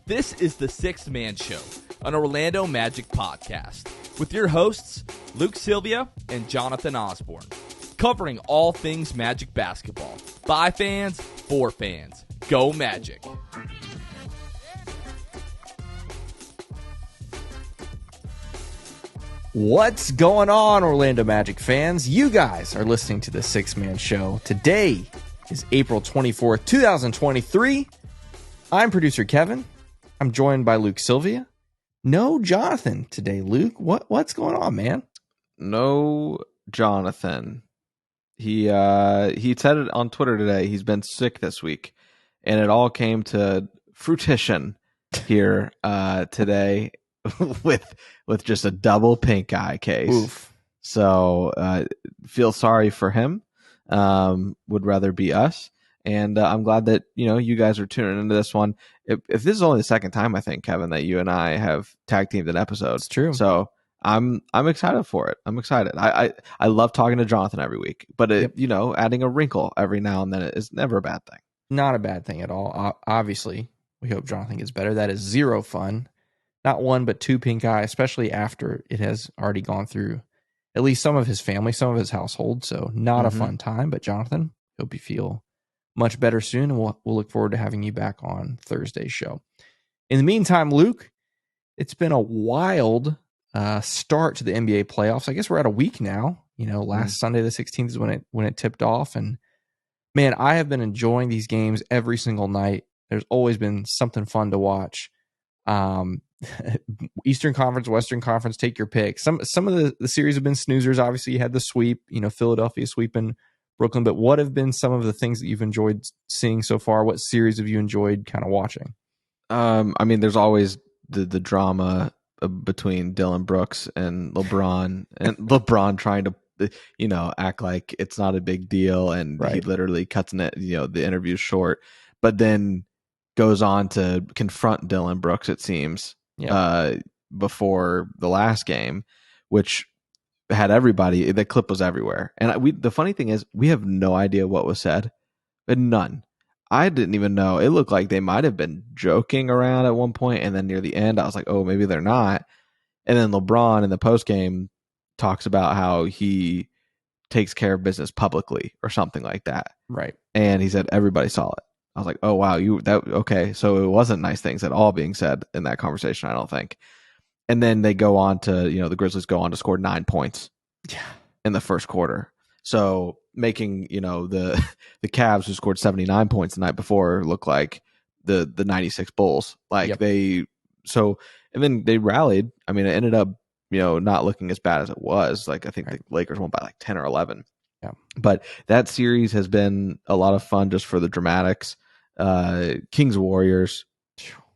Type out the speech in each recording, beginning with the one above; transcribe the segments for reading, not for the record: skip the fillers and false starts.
This is the Sixth Man Show, an Orlando Magic podcast, with your hosts, Luke Sylvia and Jonathan Osborne, covering all things Magic basketball. By fans, for fans. Go Magic. What's going on, Orlando Magic fans? You guys are listening to the Sixth Man Show. Today is April 24th, 2023. I'm producer Kevin. I'm joined by Luke Sylvia. No Jonathan today, Luke. What's going on, man? No Jonathan. He said it on Twitter today. He's been sick this week, and it all came to fruition here today with just a double pink eye case. Oof. So feel sorry for him. Would rather be us. And I'm glad that you guys are tuning into this one. If this is only the second time, I think, Kevin, that you and I have tag teamed an episode. It's true. So I'm excited for it. I'm excited. I love talking to Jonathan every week, but adding a wrinkle every now and then is never a bad thing. Not a bad thing at all. Obviously, we hope Jonathan gets better. That is zero fun. Not one, but two pink eye, especially after it has already gone through at least some of his family, some of his household. So not a fun time. But Jonathan, hope you feel much better soon. And we'll look forward to having you back on Thursday's show. In the meantime, Luke, it's been a wild start to the NBA playoffs. I guess we're at a week now. Last Sunday the 16th is when it tipped off. And man, I have been enjoying these games every single night. There's always been something fun to watch. Eastern Conference, Western Conference, take your pick. Some of the series have been snoozers. Obviously, you had the sweep, Philadelphia sweeping Brooklyn. But what have been some of the things that you've enjoyed seeing so far? What series have you enjoyed kind of watching? There's always the drama between Dylan Brooks and LeBron, and LeBron trying to act like it's not a big deal, and right. He literally cuts the interview short, but then goes on to confront Dylan Brooks, it seems, before the last game, which had everybody. The clip was everywhere, and the funny thing is, we have no idea what was said, but none. I didn't even know. It looked like they might have been joking around at one point, and then near the end, I was like, "Oh, maybe they're not." And then LeBron in the post game talks about how he takes care of business publicly or something like that, right? And he said everybody saw it. I was like, oh, wow, okay. So it wasn't nice things at all being said in that conversation, I don't think. And then they go on to, the Grizzlies go on to score 9 points in the first quarter. So making, the Cavs, who scored 79 points the night before, look like the 96 Bulls. And then they rallied. It ended up, not looking as bad as it was. Like, I think the Lakers won by like 10 or 11. Yeah. But that series has been a lot of fun just for the dramatics. Kings Warriors,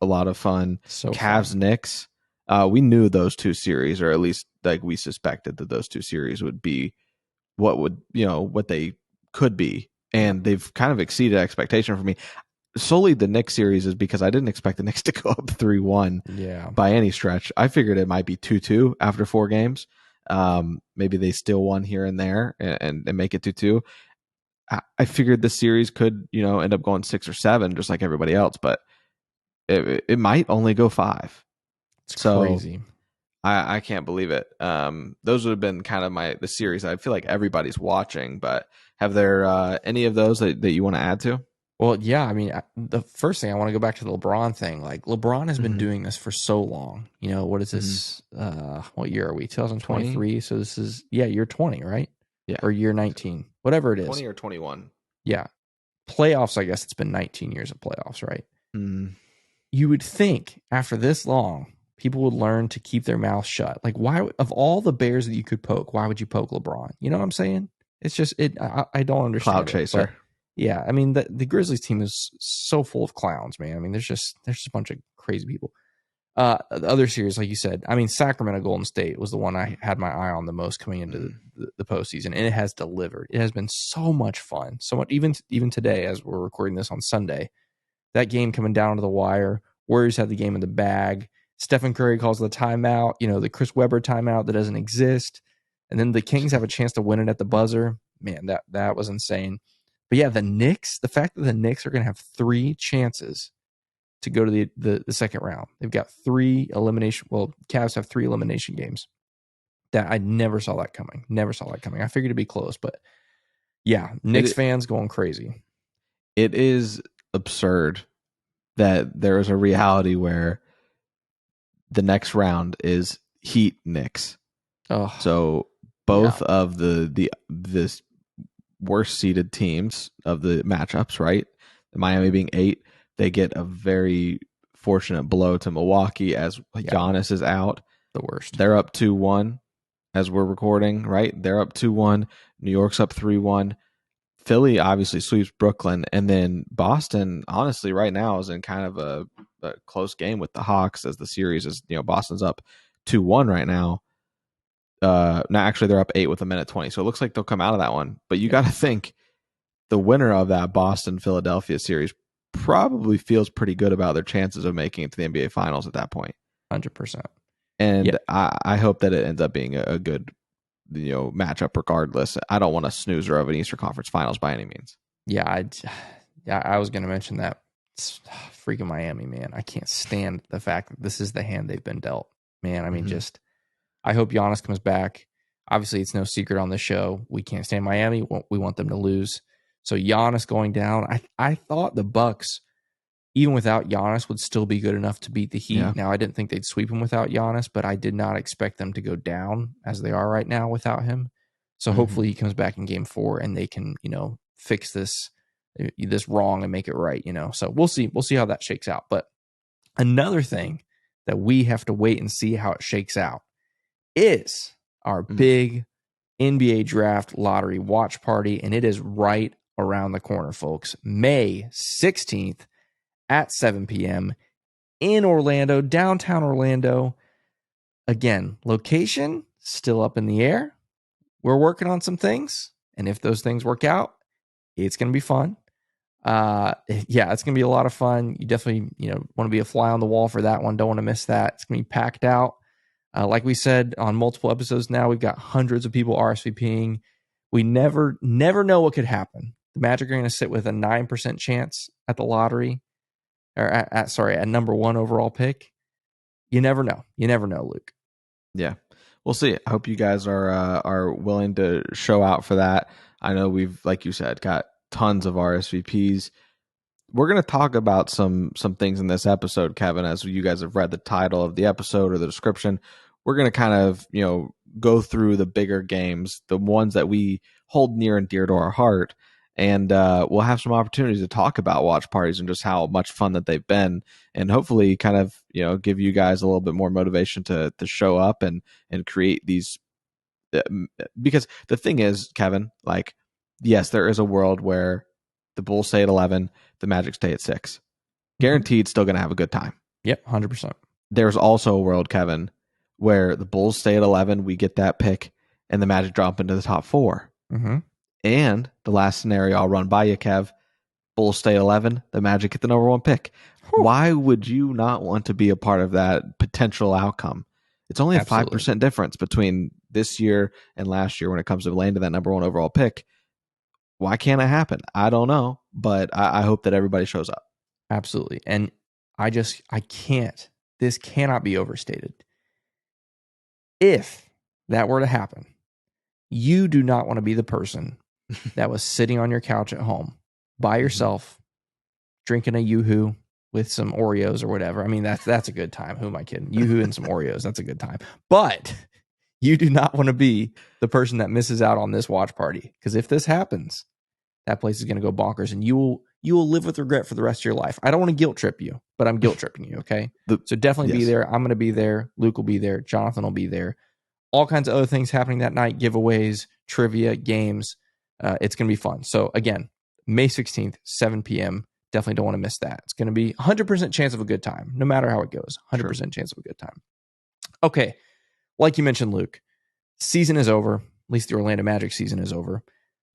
a lot of fun. So Cavs Knicks, we knew those two series, or at least like we suspected that those two series would be what they could be, and they've kind of exceeded expectation for me. Solely the Knicks series is because I didn't expect the Knicks to go up 3-1 by any stretch. I figured it might be 2-2 after 4 games. Maybe they still won here and there and make it 2-2. I figured this series could, end up going 6 or 7, just like everybody else, but it might only go 5. It's crazy. I can't believe it. Those would have been kind of the series I feel like everybody's watching, but have there any of those that you want to add to? Well, yeah. The first thing I want to go back to the LeBron thing. Like, LeBron has been doing this for so long. What is this? What year are we? 2023. So this is year 20, right? Yeah. Or year 19, whatever it is. 20 or 21. Yeah. Playoffs. I guess it's been 19 years of playoffs, right? Mm. You would think after this long, people would learn to keep their mouth shut. Like, why, of all the bears that you could poke, why would you poke LeBron? You know what I'm saying? It's just I don't understand. Cloud chaser. Yeah, the Grizzlies team is so full of clowns, man. There's just a bunch of crazy people. The other series, like you said, Sacramento Golden State was the one I had my eye on the most coming into the postseason, and it has delivered. It has been so much fun, so much. Even today, as we're recording this on Sunday, that game coming down to the wire. Warriors had the game in the bag. Stephen Curry calls the timeout. The Chris Webber timeout that doesn't exist, and then the Kings have a chance to win it at the buzzer. Man, that was insane. But yeah, the Knicks, the fact that the Knicks are going to have 3 chances to go to the second round. They've got 3 elimination. Well, Cavs have 3 elimination games. That I never saw that coming. Never saw that coming. I figured it'd be close, but yeah, Knicks fans going crazy. It is absurd that there is a reality where the next round is Heat Knicks. Oh, so both of the worst seeded teams of the matchups, right? Miami being 8, they get a very fortunate blow to Milwaukee as Giannis is out. The worst. They're up 2-1 as we're recording, right? They're up 2-1. New York's up 3-1. Philly obviously sweeps Brooklyn, and then Boston, honestly, right now is in kind of a close game with the Hawks as the series is, Boston's up 2-1 right now. Now, actually, they're up 8 with 1:20, so it looks like they'll come out of that one. But you got to think the winner of that Boston-Philadelphia series probably feels pretty good about their chances of making it to the NBA Finals at that point. 100%. And I hope that it ends up being a good matchup regardless. I don't want a snoozer of an Eastern Conference Finals by any means. Yeah, I was going to mention that. It's freaking Miami, man. I can't stand the fact that this is the hand they've been dealt. Man, I mean, I hope Giannis comes back. Obviously, it's no secret on this show. We can't stand Miami. We want them to lose. So Giannis going down. I thought the Bucks, even without Giannis, would still be good enough to beat the Heat. Yeah. Now, I didn't think they'd sweep him without Giannis, but I did not expect them to go down as they are right now without him. So hopefully he comes back in game 4 and they can, fix this wrong and make it right, So we'll see. We'll see how that shakes out. But another thing that we have to wait and see how it shakes out is our big NBA draft lottery watch party. And it is right around the corner, folks. May 16th. At 7 p.m. in Orlando, downtown Orlando. Again, location still up in the air. We're working on some things, and if those things work out, it's going to be fun. It's going to be a lot of fun. You definitely, want to be a fly on the wall for that one. Don't want to miss that. It's going to be packed out. Like we said on multiple episodes now, we've got hundreds of people RSVPing. We never know what could happen. The Magic are going to sit with a 9% chance at the lottery. Or at number 1 overall pick. You never know. You never know, Luke. Yeah, we'll see. I hope you guys are willing to show out for that. I know we've, like you said, got tons of RSVPs. We're going to talk about some things in this episode, Kevin, as you guys have read the title of the episode or the description. We're going to kind of, go through the bigger games, the ones that we hold near and dear to our heart. And we'll have some opportunities to talk about watch parties and just how much fun that they've been, and hopefully kind of give you guys a little bit more motivation to show up and create these. Because the thing is, Kevin, like, yes, there is a world where the Bulls stay at 11, the Magic stay at 6. Guaranteed, still going to have a good time. Yep, 100%. There's also a world, Kevin, where the Bulls stay at 11, we get that pick, and the Magic drop into the top 4. And the last scenario I'll run by you, Kev, Bulls stay 11, the Magic get the number 1 pick. Why would you not want to be a part of that potential outcome? It's only a 5% difference between this year and last year when it comes to landing that number 1 overall pick. Why can't it happen? I don't know, but I hope that everybody shows up. Absolutely. And I can't. This cannot be overstated. If that were to happen, you do not want to be the person that was sitting on your couch at home by yourself, drinking a Yoo-hoo with some Oreos or whatever. I mean, that's a good time. Who am I kidding? Yoo-hoo and some Oreos. That's a good time. But you do not want to be the person that misses out on this watch party. Because if this happens, that place is going to go bonkers, and you will live with regret for the rest of your life. I don't want to guilt trip you, but I'm guilt tripping you, okay? So definitely be there. I'm going to be there. Luke will be there. Jonathan will be there. All kinds of other things happening that night, giveaways, trivia, games. It's going to be fun. So again, May 16th, 7 p.m. Definitely don't want to miss that. It's going to be 100% chance of a good time, no matter how it goes. 100% chance of a good time. Okay, like you mentioned, Luke, season is over. At least the Orlando Magic season is over.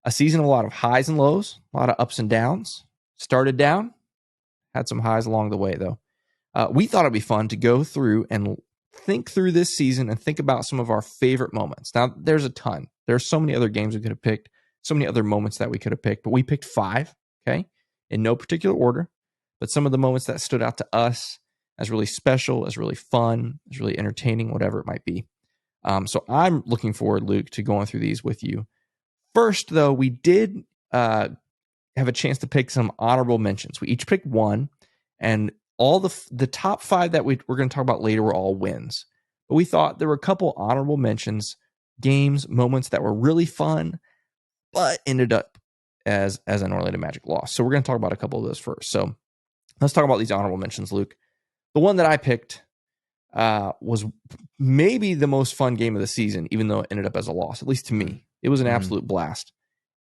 A season of a lot of highs and lows, a lot of ups and downs. Started down, had some highs along the way, though. We thought it'd be fun to go through and think through this season and think about some of our favorite moments. Now, there's a ton. There's so many other games we could have picked, so many other moments that we could have picked, but we picked 5, okay, in no particular order. but some of the moments that stood out to us as really special, as really fun, as really entertaining, whatever it might be. So I'm looking forward, Luke, to going through these with you. First, though, we did have a chance to pick some honorable mentions. We each picked one, and all the top 5 that we're going to talk about later were all wins. But we thought there were a couple honorable mentions, games, moments that were really fun, but ended up as an Orlando Magic loss. So we're going to talk about a couple of those first. So let's talk about these honorable mentions, Luke. The one that I picked was maybe the most fun game of the season, even though it ended up as a loss, at least to me. It was an absolute blast.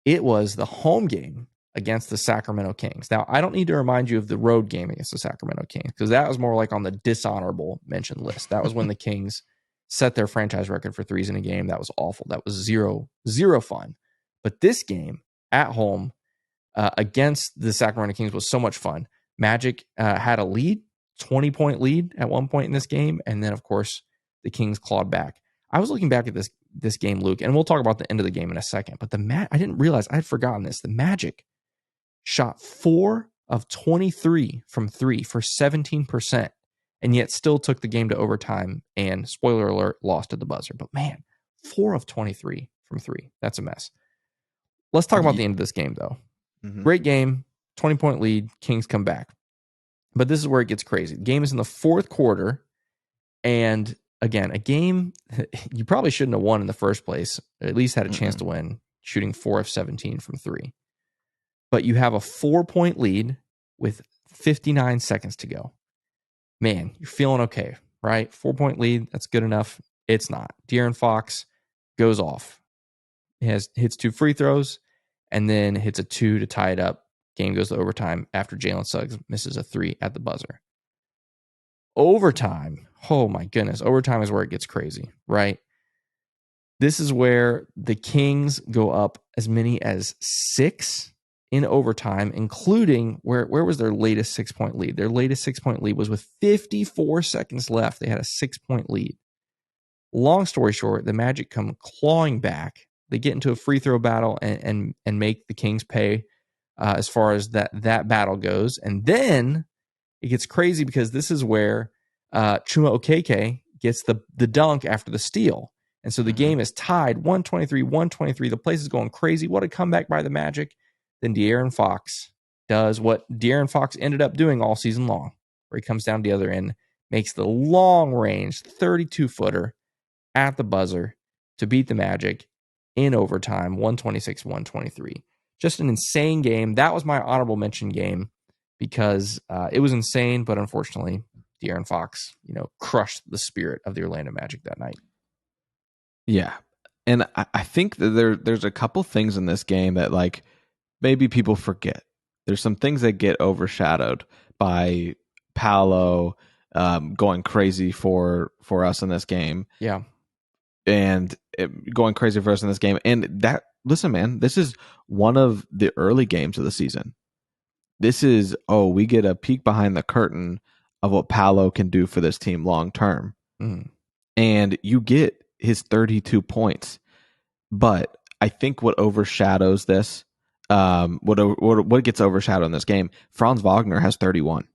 It was the home game against the Sacramento Kings. Now, I don't need to remind you of the road game against the Sacramento Kings, because that was more like on the dishonorable mention list. That was when the Kings set their franchise record for threes in a game. That was awful. That was zero fun. But this game at home against the Sacramento Kings was so much fun. Magic had a lead, 20-point lead at one point in this game, and then, of course, the Kings clawed back. I was looking back at this game, Luke, and we'll talk about the end of the game in a second, but I didn't realize, I had forgotten this. The Magic shot 4 of 23 from 3 for 17%, and yet still took the game to overtime and, spoiler alert, lost at the buzzer. But man, 4 of 23 from 3. That's a mess. Let's talk about the end of this game, though. Great game, 20-point lead, Kings come back. But this is where it gets crazy. The game is in the fourth quarter, and again, a game you probably shouldn't have won in the first place, or at least had a chance to win, shooting 4 of 17 from 3. But you have a 4-point lead with 59 seconds to go. Man, you're feeling okay, right? 4-point lead, that's good enough. It's not. De'Aaron Fox goes off. He hits 2 free throws, and then hits a 2 to tie it up. Game goes to overtime after Jalen Suggs misses a 3 at the buzzer. Overtime. Oh my goodness. Overtime is where it gets crazy, right? This is where the Kings go up as many as 6 in overtime, including where was their latest 6-point lead? Their latest 6-point lead was with 54 seconds left. They had a 6-point lead. Long story short, the Magic come clawing back. They get into a free throw battle and make the Kings pay as far as that battle goes. And then it gets crazy because this is where Chuma Okeke gets the dunk after the steal. And so the game is tied 123. The place is going crazy. What a comeback by the Magic. Then De'Aaron Fox does what De'Aaron Fox ended up doing all season long, where he comes down the other end, makes the long-range 32-footer at the buzzer to beat the Magic in overtime, 126-123. Just an insane game. That was my honorable mention game because it was insane, but unfortunately, De'Aaron Fox, crushed the spirit of the Orlando Magic that night. Yeah. And I think that there's a couple things in this game that, like, maybe people forget. There's some things that get overshadowed by Paolo going crazy for us in this game. Yeah. And going crazy for us in this game. And that, listen, man, this is one of the early games of the season. This is, we get a peek behind the curtain of what Paolo can do for this team long term. And you get his 32 points. But I think what overshadows this, what gets overshadowed in this game, Franz Wagner has 31.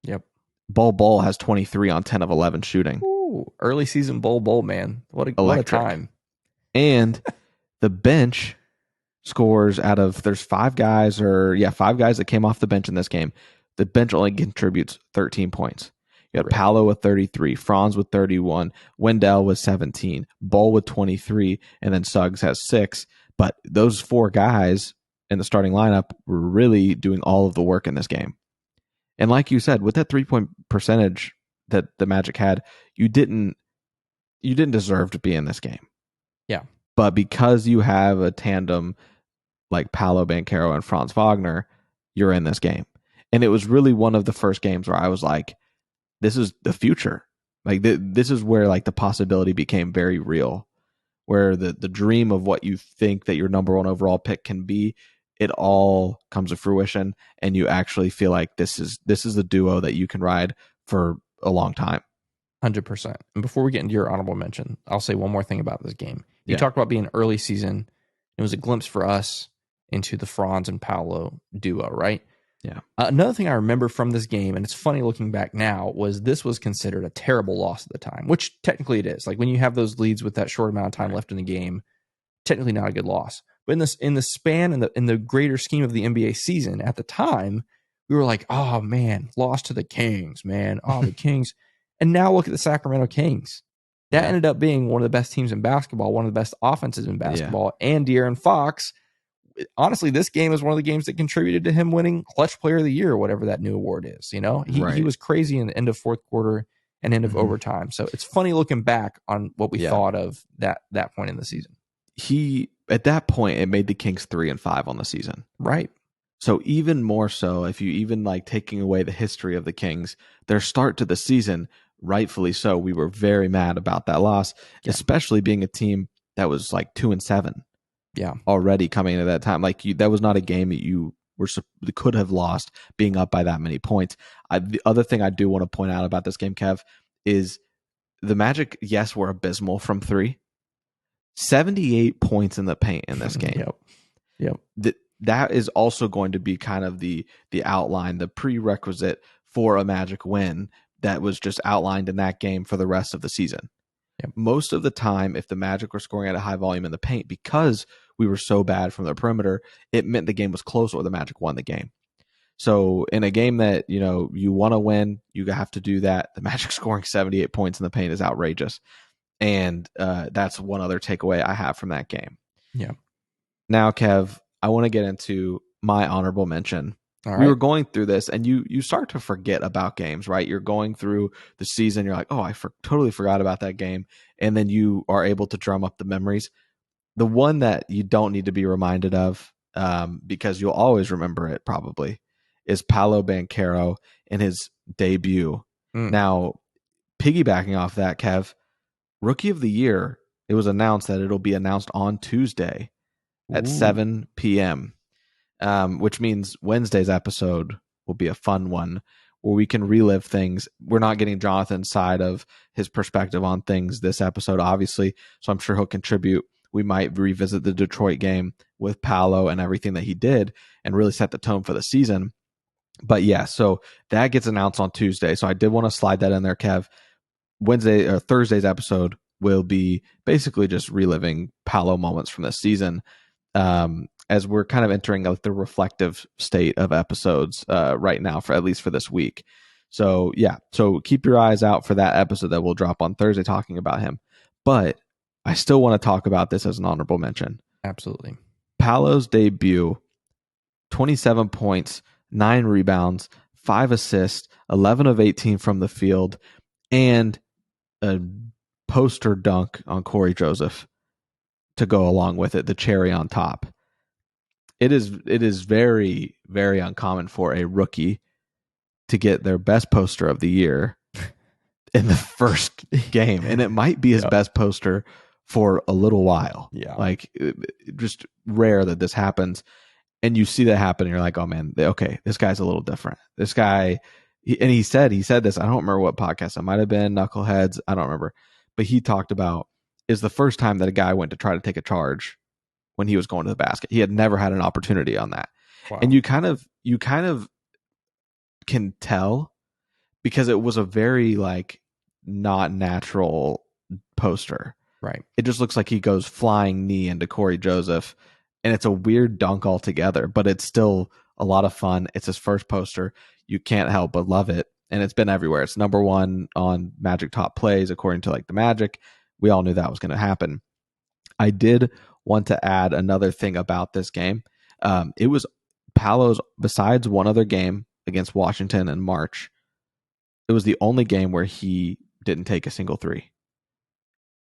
Yep. Bol has 23 on 10 of 11 shooting. Ooh, early season Bol, man. What a time. And the bench scores there's 5 guys that came off the bench in this game. The bench only contributes 13 points. You got Paolo with 33, Franz with 31, Wendell with 17, Bol with 23, and then Suggs has 6. But those 4 guys in the starting lineup were really doing all of the work in this game. And like you said, with that 3-point percentage that the Magic had, you didn't deserve to be in this game. Yeah. But because you have a tandem like Paolo Banchero and Franz Wagner, you're in this game. And it was really one of the first games where I was like, this is the future. Like this is where like the possibility became very real, where the dream of what you think that your number 1 overall pick can be, it all comes to fruition, and you actually feel like this is the duo that you can ride for a long time. 100%. And before we get into your honorable mention, I'll say one more thing about this game. You talked about being early season. It was a glimpse for us into the Franz and Paolo duo, right? Yeah. Another thing I remember from this game, and it's funny looking back now, was this was considered a terrible loss at the time, which technically it is. Like when you have those leads with that short amount of time left in the game, technically not a good loss. But in the span and in the greater scheme of the NBA season at the time, we were like, oh man, lost to the Kings, man. Oh, the Kings. And now look at the Sacramento Kings. That ended up being one of the best teams in basketball, one of the best offenses in basketball, and De'Aaron Fox. Honestly, this game is one of the games that contributed to him winning Clutch Player of the Year, or whatever that new award is. You know, he was crazy in the end of fourth quarter and end of overtime. So it's funny looking back on what we thought of that point in the season. He, at that point, it made the Kings 3-5 on the season. Right. So even more so, if you even like taking away the history of the Kings, their start to the season, rightfully so, we were very mad about that loss, especially being a team that was like 2-7. Yeah. Already coming into that time. Like that was not a game that you could have lost being up by that many points. The other thing I do want to point out about this game, Kev, is the Magic, yes, were abysmal from 3. 78 points in the paint in this game. Yep. That is also going to be kind of the outline, the prerequisite for a Magic win that was just outlined in that game for the rest of the season. Yep. Most of the time, if the Magic were scoring at a high volume in the paint, because we were so bad from the perimeter, it meant the game was close or the Magic won the game. So in a game that, you want to win, you have to do that. The Magic scoring 78 points in the paint is outrageous. And that's one other takeaway I have from that game. Yeah. Now, Kev, I want to get into my honorable mention. All right. We were going through this, and you start to forget about games, right? You're going through the season. You're like, oh, I totally forgot about that game. And then you are able to drum up the memories. The one that you don't need to be reminded of, because you'll always remember it probably, is Paolo Banchero in his debut. Now, piggybacking off that, Kev, Rookie of the Year, it was announced that it'll be announced on Tuesday at 7 p.m., which means Wednesday's episode will be a fun one where we can relive things. We're not getting Jonathan's side of his perspective on things this episode, obviously, so I'm sure he'll contribute. We might revisit the Detroit game with Paolo and everything that he did and really set the tone for the season. But yeah, so that gets announced on Tuesday. So I did want to slide that in there, Kev. Wednesday or Thursday's episode will be basically just reliving Paolo moments from this season, as we're kind of entering like the reflective state of episodes right now, for at least for this week. So yeah, so keep your eyes out for that episode that will drop on Thursday talking about him. But I still want to talk about this as an honorable mention. Absolutely. Paolo's debut, 27 points, 9 rebounds, 5 assists, 11 of 18 from the field, and a poster dunk on Corey Joseph to go along with it, the cherry on top. It is very, very uncommon for a rookie to get their best poster of the year in the first game, and it might be his best poster for a little while. Yeah, like just rare that this happens, and you see that happen, and you're like, oh man, okay, this guy's a little different. This guy, he said this. I don't remember what podcast it might have been, Knuckleheads. I don't remember, but he talked about is the first time that a guy went to try to take a charge when he was going to the basket. He had never had an opportunity on that. Wow. And you kind of can tell because it was a very like not natural poster. Right. It just looks like he goes flying knee into Corey Joseph, and it's a weird dunk altogether, but it's still a lot of fun. It's his first poster. You can't help but love it. And it's been everywhere. It's number 1 on Magic Top Plays, according to like the Magic. We all knew that was going to happen. I did want to add another thing about this game. It was Paolo's, besides one other game against Washington in March, it was the only game where he didn't take a single three.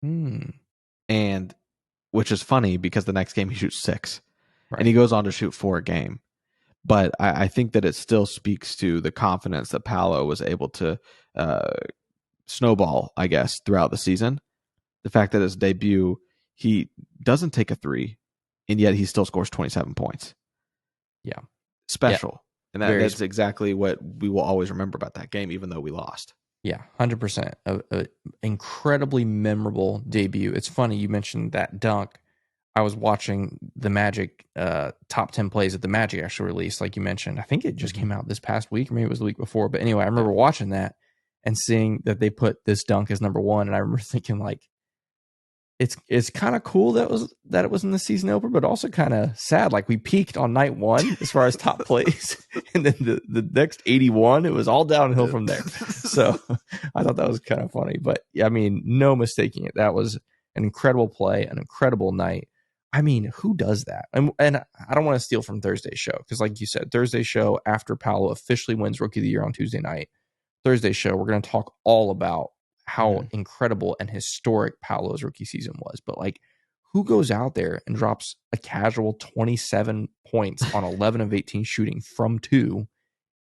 And which is funny because the next game he shoots 6. Right. And he goes on to shoot 4 a game. But I think that it still speaks to the confidence that Paolo was able to snowball, I guess, throughout the season. The fact that his debut, he doesn't take a 3, and yet he still scores 27 points. Yeah. Special. Yeah. And that's exactly what we will always remember about that game, even though we lost. Yeah, 100%. A incredibly memorable debut. It's funny you mentioned that dunk. I was watching the Magic top 10 plays that the Magic actually released, like you mentioned. I think it just came out this past week, or maybe it was the week before. But anyway, I remember watching that and seeing that they put this dunk as number one, and I remember thinking like, it's kind of cool that it was in the season opener, but also kind of sad. Like we peaked on night one as far as top plays, and then the next 81, it was all downhill from there. So I thought that was kind of funny. But yeah, I mean, no mistaking it. That was an incredible play, an incredible night. I mean, who does that? And I don't want to steal from Thursday's show because, like you said, Thursday's show after Paolo officially wins Rookie of the Year on Tuesday night. Thursday's show, we're going to talk all about how incredible and historic Paolo's rookie season was. But like, who goes out there and drops a casual 27 points on 11 of 18 shooting from two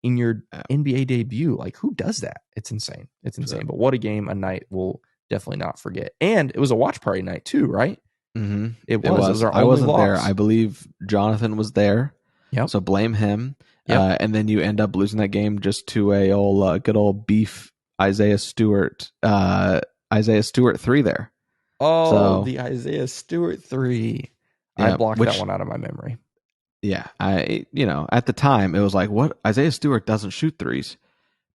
in your NBA debut? Like, who does that? It's insane. It's insane. But what a game, a night we'll definitely not forget. And it was a watch party night too, right? Mm-hmm. It was our I only wasn't loss. there. I believe Jonathan was there. Yep. So blame him. Yep. And then you end up losing that game just to a good old beef Isaiah Stewart 3 there. Oh, so, the Isaiah Stewart 3. I blocked that one out of my memory. Yeah. At the time it was like, what? Isaiah Stewart doesn't shoot threes.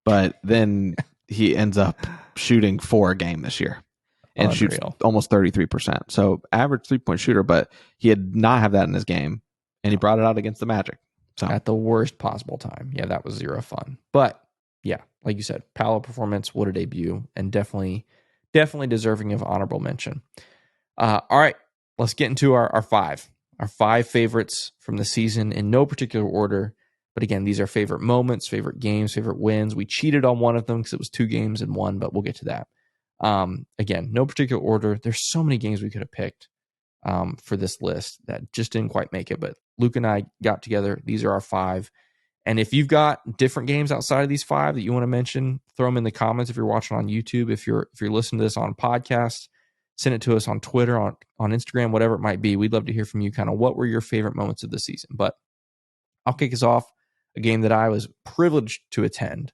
But then he ends up shooting 4 a game this year and shoots almost 33%. So average 3-point shooter, but he had not have that in his game, and he brought it out against the Magic. So at the worst possible time. Yeah, that was zero fun. But yeah, like you said, Paolo performance, what a debut, and definitely deserving of honorable mention. All right, let's get into our 5 favorites from the season in no particular order. But again, these are favorite moments, favorite games, favorite wins. We cheated on one of them because it was 2 games in one, but we'll get to that. Again, no particular order. There's so many games we could have picked for this list that just didn't quite make it. But Luke and I got together. These are our 5. And if you've got different games outside of these 5 that you want to mention, throw them in the comments. If you're watching on YouTube, if you're listening to this on podcast, send it to us on Twitter, on Instagram, whatever it might be. We'd love to hear from you. Kind of what were your favorite moments of the season? But I'll kick us off. A game that I was privileged to attend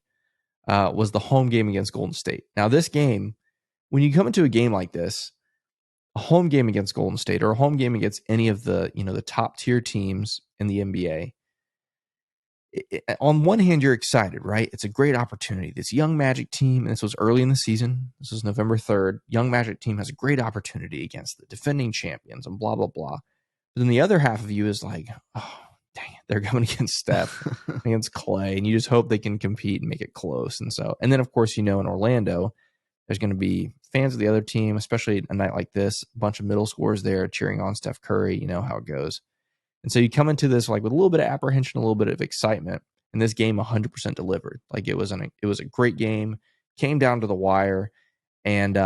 was the home game against Golden State. Now, this game, when you come into a game like this, a home game against Golden State or a home game against any of the the top tier teams in the NBA, on one hand, you're excited, right? It's a great opportunity. This young Magic team, and this was early in the season. This was November 3rd. Young Magic team has a great opportunity against the defending champions and blah, blah, blah. But then the other half of you is like, oh, dang it, they're going against Steph, against Clay, and you just hope they can compete and make it close. And then, of course, in Orlando, there's going to be fans of the other team, especially a night like this, a bunch of middle schoolers there cheering on Steph Curry. You know how it goes. And so you come into this like with a little bit of apprehension, a little bit of excitement, and this game 100% delivered. Like it was a great game, came down to the wire, and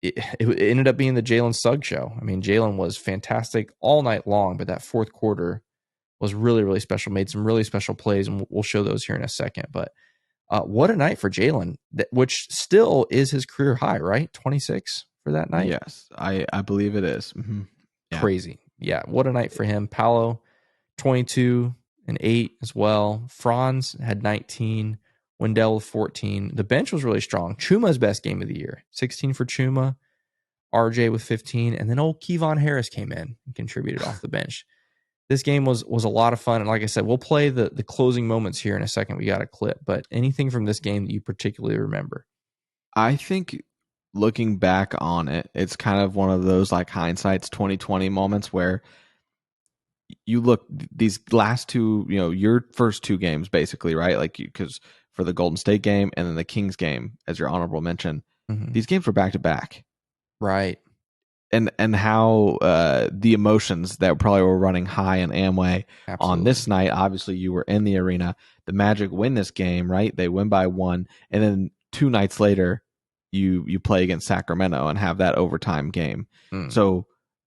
it ended up being the Jalen Suggs show. I mean, Jalen was fantastic all night long, but that fourth quarter was really, really special. Made some really special plays, and we'll show those here in a second. But what a night for Jalen, which still is his career high, right? 26 for that night. Yes, I believe it is. Mm-hmm. Yeah. Crazy. Yeah, what a night for him. Paolo, 22 and 8 as well. Franz had 19. Wendell with 14. The bench was really strong. Chuma's best game of the year. 16 for Chuma. RJ with 15. And then old Kevon Harris came in and contributed off the bench. This game was a lot of fun. And like I said, we'll play the closing moments here in a second. We got a clip. But anything from this game that you particularly remember? I think looking back on it, it's kind of one of those like hindsight's 2020 moments where you look these last 2, your first 2 games basically, right? Like because for the Golden State game and then the Kings game as your honorable mention, these games were back to back, right? And how the emotions that probably were running high in Amway on this night. Obviously, you were in the arena. The Magic win this game, right? They win by 1, and then 2 nights later, you play against Sacramento and have that overtime game. So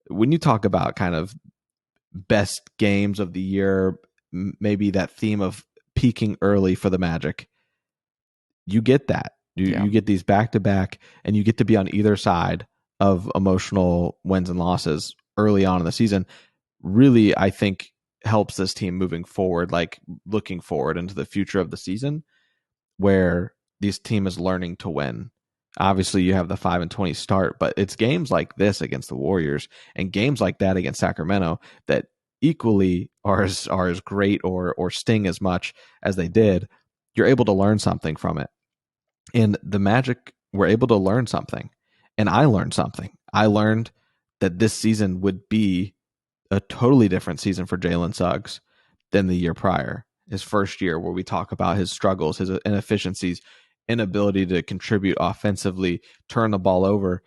when you talk about kind of best games of the year, maybe that theme of peaking early for the Magic, you get that. You get these back to back, and you get to be on either side of emotional wins and losses early on in the season. Really, I think helps this team moving forward, like looking forward into the future of the season, where this team is learning to win Obviously, you have the 5-20 start, but it's games like this against the Warriors and games like that against Sacramento that equally are as great or sting as much as they did. You're able to learn something from it. And the Magic were able to learn something. And I learned something. I learned that this season would be a totally different season for Jalen Suggs than the year prior. His first year, where we talk about his struggles, his inefficiencies, inability to contribute offensively, turn the ball over.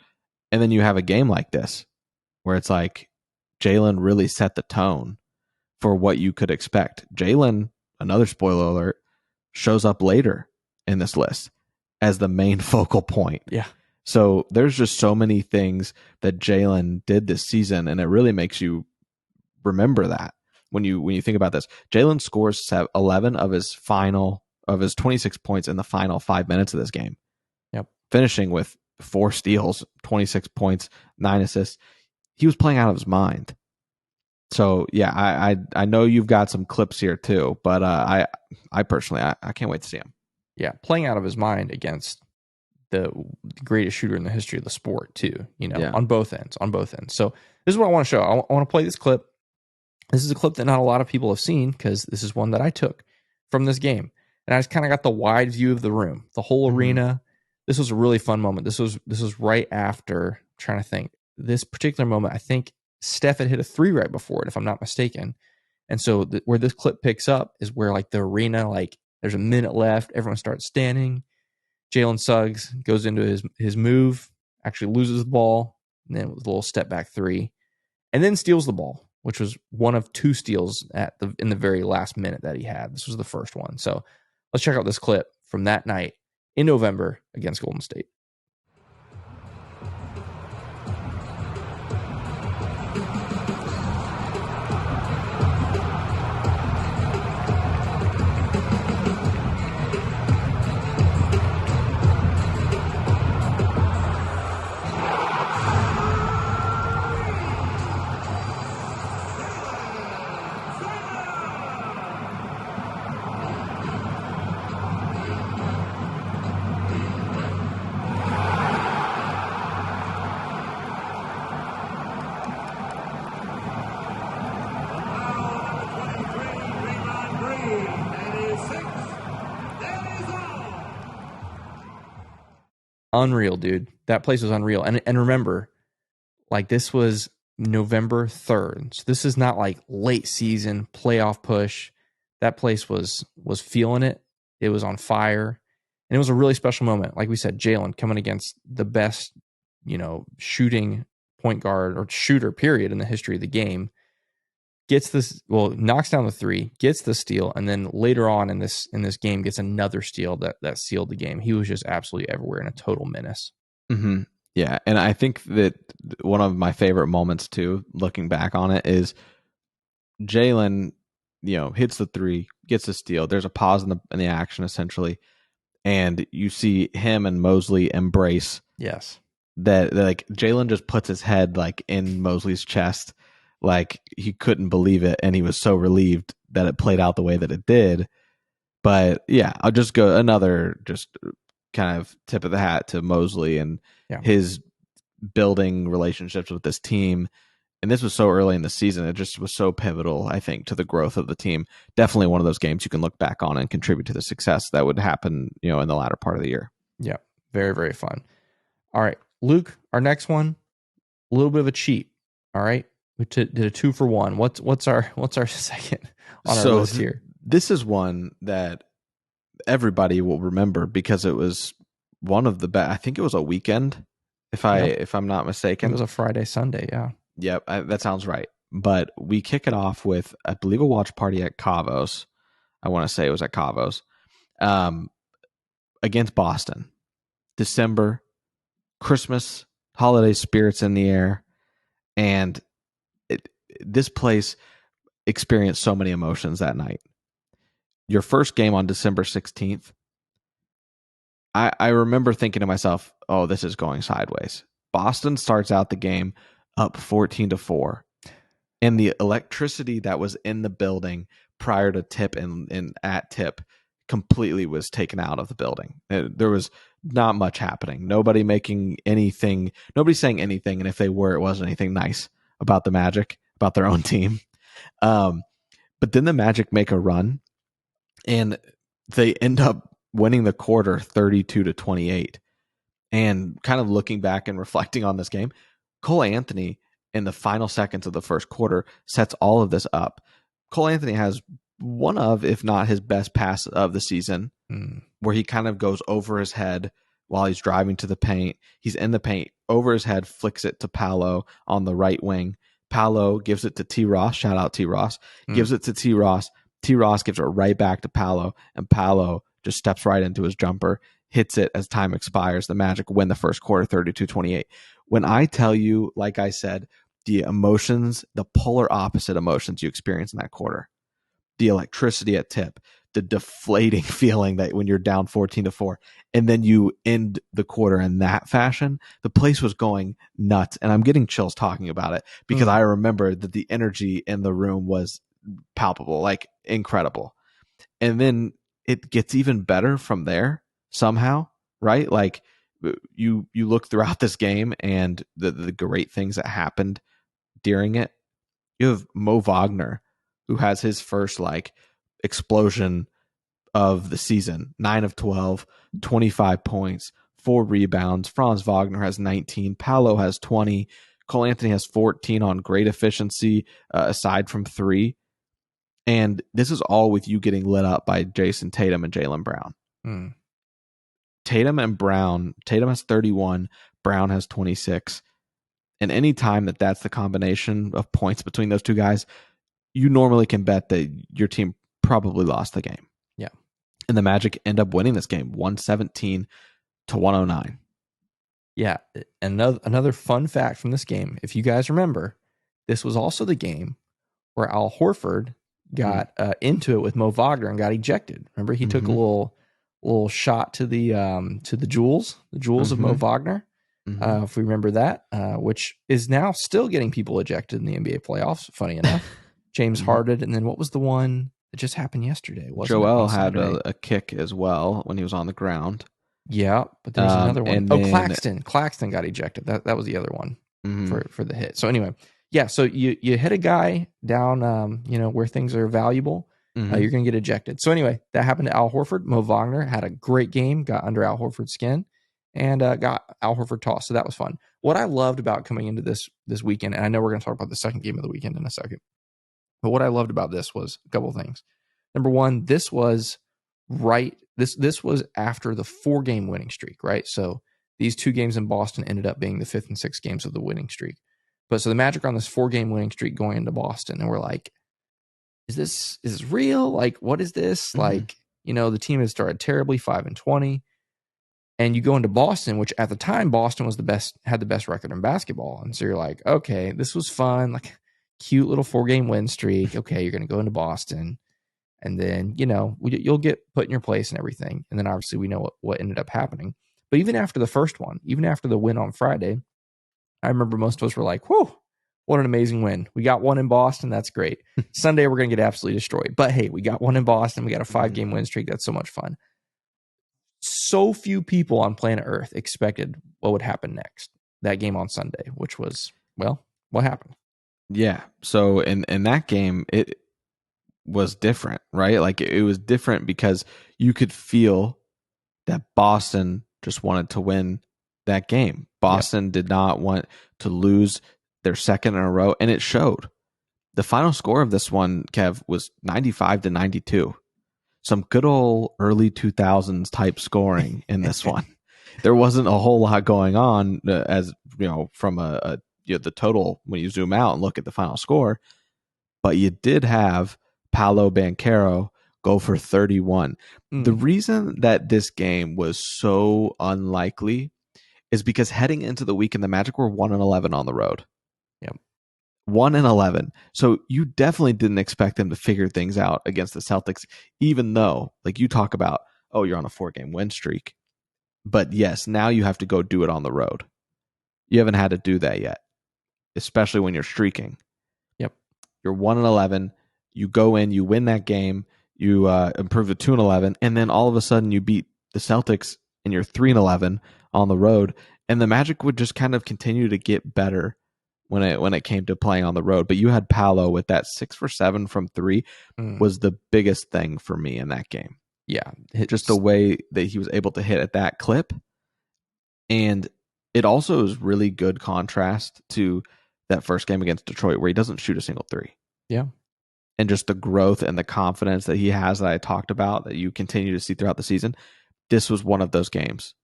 And then you have a game like this where it's like Jalen really set the tone for what you could expect. Jalen, another spoiler alert, shows up later in this list as the main focal point. Yeah. So there's just so many things that Jalen did this season, and it really makes you remember that when you think about this. Jalen scores 11 of his 26 points in the final 5 minutes of this game. Yep. Finishing with 4 steals, 26 points, 9 assists. He was playing out of his mind. So yeah, I know you've got some clips here too, but I personally I can't wait to see him. Yeah, playing out of his mind against the greatest shooter in the history of the sport too, on both ends. So this is what I want to show. I want to play this clip. This is a clip that not a lot of people have seen because this is one that I took from this game. And I just kind of got the wide view of the room, the whole arena. This was a really fun moment. This was right after, I'm trying to think, this particular moment, I think Steph had hit a 3 right before it, if I'm not mistaken. And so where this clip picks up is where like the arena, like there's a minute left. Everyone starts standing. Jalen Suggs goes into his move, actually loses the ball, and then with a little step back 3, and then steals the ball, which was one of 2 steals in the very last minute that he had. This was the first one. So let's check out this clip from that night in November against Golden State. Unreal, dude. That place was unreal. And remember, like this was November 3rd. So this is not like late season playoff push. That place was feeling it. It was on fire. And it was a really special moment. Like we said, Jalen coming against the best, shooting point guard or shooter period in the history of the game. Gets this, knocks down the 3, gets the steal, and then later on in this game gets another steal that sealed the game. He was just absolutely everywhere and a total menace. Mm-hmm. Yeah, and I think that one of my favorite moments too, looking back on it, is Jalen, hits the 3, gets the steal. There's a pause in the action essentially, and you see him and Mosley embrace. Yes, that like Jalen just puts his head like in Mosley's chest. Like he couldn't believe it, and he was so relieved that it played out the way that it did. But yeah, I'll just go another just kind of tip of the hat to Mosley and his building relationships with this team. And this was so early in the season; it just was so pivotal, I think, to the growth of the team. Definitely one of those games you can look back on and contribute to the success that would happen, in the latter part of the year. Yeah, very, very fun. All right, Luke, our next one, a little bit of a cheat. All right. We did a 2 for 1. What's our second on our list here? This is one that everybody will remember because it was one of the best. I think it was a weekend, if I'm not mistaken. It was a Friday, Sunday. Yeah. Yep, that sounds right. But we kick it off with, I believe, a watch party at Cavo's. I want to say it was at Cavo's, against Boston. December, Christmas, holiday spirits in the air, and this place experienced so many emotions that night. Your first game on December 16th, I remember thinking to myself, oh, this is going sideways. Boston starts out the game up 14-4. And the electricity that was in the building prior to tip and at tip completely was taken out of the building. There was not much happening. Nobody making anything, nobody saying anything, and if they were, it wasn't anything nice about the Magic, about their own team. But then the Magic make a run, and they end up winning the quarter 32-28. And kind of looking back and reflecting on this game, Cole Anthony in the final seconds of the first quarter sets all of this up. Cole Anthony has one of, if not his best pass of the season, where he kind of goes over his head while he's driving to the paint. He's in the paint, over his head, flicks it to Paolo on the right wing. Paolo gives it to T. Ross. Shout out T. Ross. Gives it to T. Ross. T. Ross gives it right back to Paolo, and Paolo just steps right into his jumper, hits it as time expires. The Magic win the first quarter 32-28. When I tell you, like I said, the emotions, the polar opposite emotions you experience in that quarter, the electricity at tip, the deflating feeling that when you're down 14-4, and then you end the quarter in that fashion, the place was going nuts. And I'm getting chills talking about it because I remember that the energy in the room was palpable, like incredible. And then it gets even better from there somehow, right? Like you look throughout this game and the great things that happened during it. You have Mo Wagner, who has his first like explosion of the season, 9 of 12, 25 points, 4 rebounds. Franz Wagner has 19. Paolo has 20. Cole Anthony has 14 on great efficiency, aside from 3. And this is all with you getting lit up by Jason Tatum and Jaylen Brown. Tatum and Brown, Tatum has 31, Brown has 26. And any time that that's the combination of points between those two guys, you normally can bet that your team probably lost the game. Yeah. And the Magic end up winning this game 117-109. Yeah. Another fun fact from this game, if you guys remember, this was also the game where Al Horford got into it with Mo Wagner and got ejected. Remember, he took a little shot to the jewels of Mo Wagner. If we remember that, which is now still getting people ejected in the NBA playoffs. Funny enough, James Harden, and then what was the one that just happened yesterday? Joel had a kick as well when he was on the ground. Yeah, but there's another one. And then, Claxton got ejected. That was the other one for the hit. So anyway, yeah. So you hit a guy down, where things are valuable. You're going to get ejected. So anyway, that happened to Al Horford. Mo Wagner had a great game, got under Al Horford's skin, and got Al Horford tossed. So that was fun. What I loved about coming into this weekend, and I know we're going to talk about the second game of the weekend in a second, but what I loved about this was a couple of things. Number one, this was This was after the 4-game winning streak, right? So these 2 games in Boston ended up being the 5th and 6th games of the winning streak. But so the Magic are on this 4-game winning streak going into Boston, and we're like, is this real? Like, what is this? Like, the team has started terribly, 5-20. And you go into Boston, which at the time Boston was had the best record in basketball. And so you're like, okay, this was fun, like cute little 4-game win streak. Okay, you're going to go into Boston, and then you'll get put in your place and everything. And then obviously we know what ended up happening. But even after the first one, even after the win on Friday, I remember most of us were like, "Whoa, what an amazing win! We got one in Boston. That's great. Sunday we're going to get absolutely destroyed, but hey, we got one in Boston. We got a 5-game win streak. That's so much fun." So few people on planet Earth expected what would happen next. That game on Sunday, which was, well, what happened? Yeah. So in that game, it was different, right? Like it was different because you could feel that Boston just wanted to win that game. Boston did not want to lose their second in a row, and it showed. The final score of this one, Kev, was 95-92. Some good old early 2000s type scoring in this one. There wasn't a whole lot going on, as from the total when you zoom out and look at the final score, but you did have Paolo Banchero go for 31. The reason that this game was so unlikely is because heading into the weekend, the Magic were 1-11 on the road. Yep. 1-11. So you definitely didn't expect them to figure things out against the Celtics, even though, like you talk about, oh, you're on a 4-game win streak. But yes, now you have to go do it on the road. You haven't had to do that yet, especially when you're streaking. Yep. You're 1-11. You go in, you win that game, you improve to 2-11, and then all of a sudden you beat the Celtics and you're 3-11 on the road. And the Magic would just kind of continue to get better when it came to playing on the road. But you had Paolo with that 6 for 7 from 3 was the biggest thing for me in that game. Yeah. Just the way that he was able to hit at that clip. And it also is really good contrast to that first game against Detroit where he doesn't shoot a single three. Yeah. And just the growth and the confidence that he has that I talked about that you continue to see throughout the season. This was one of those games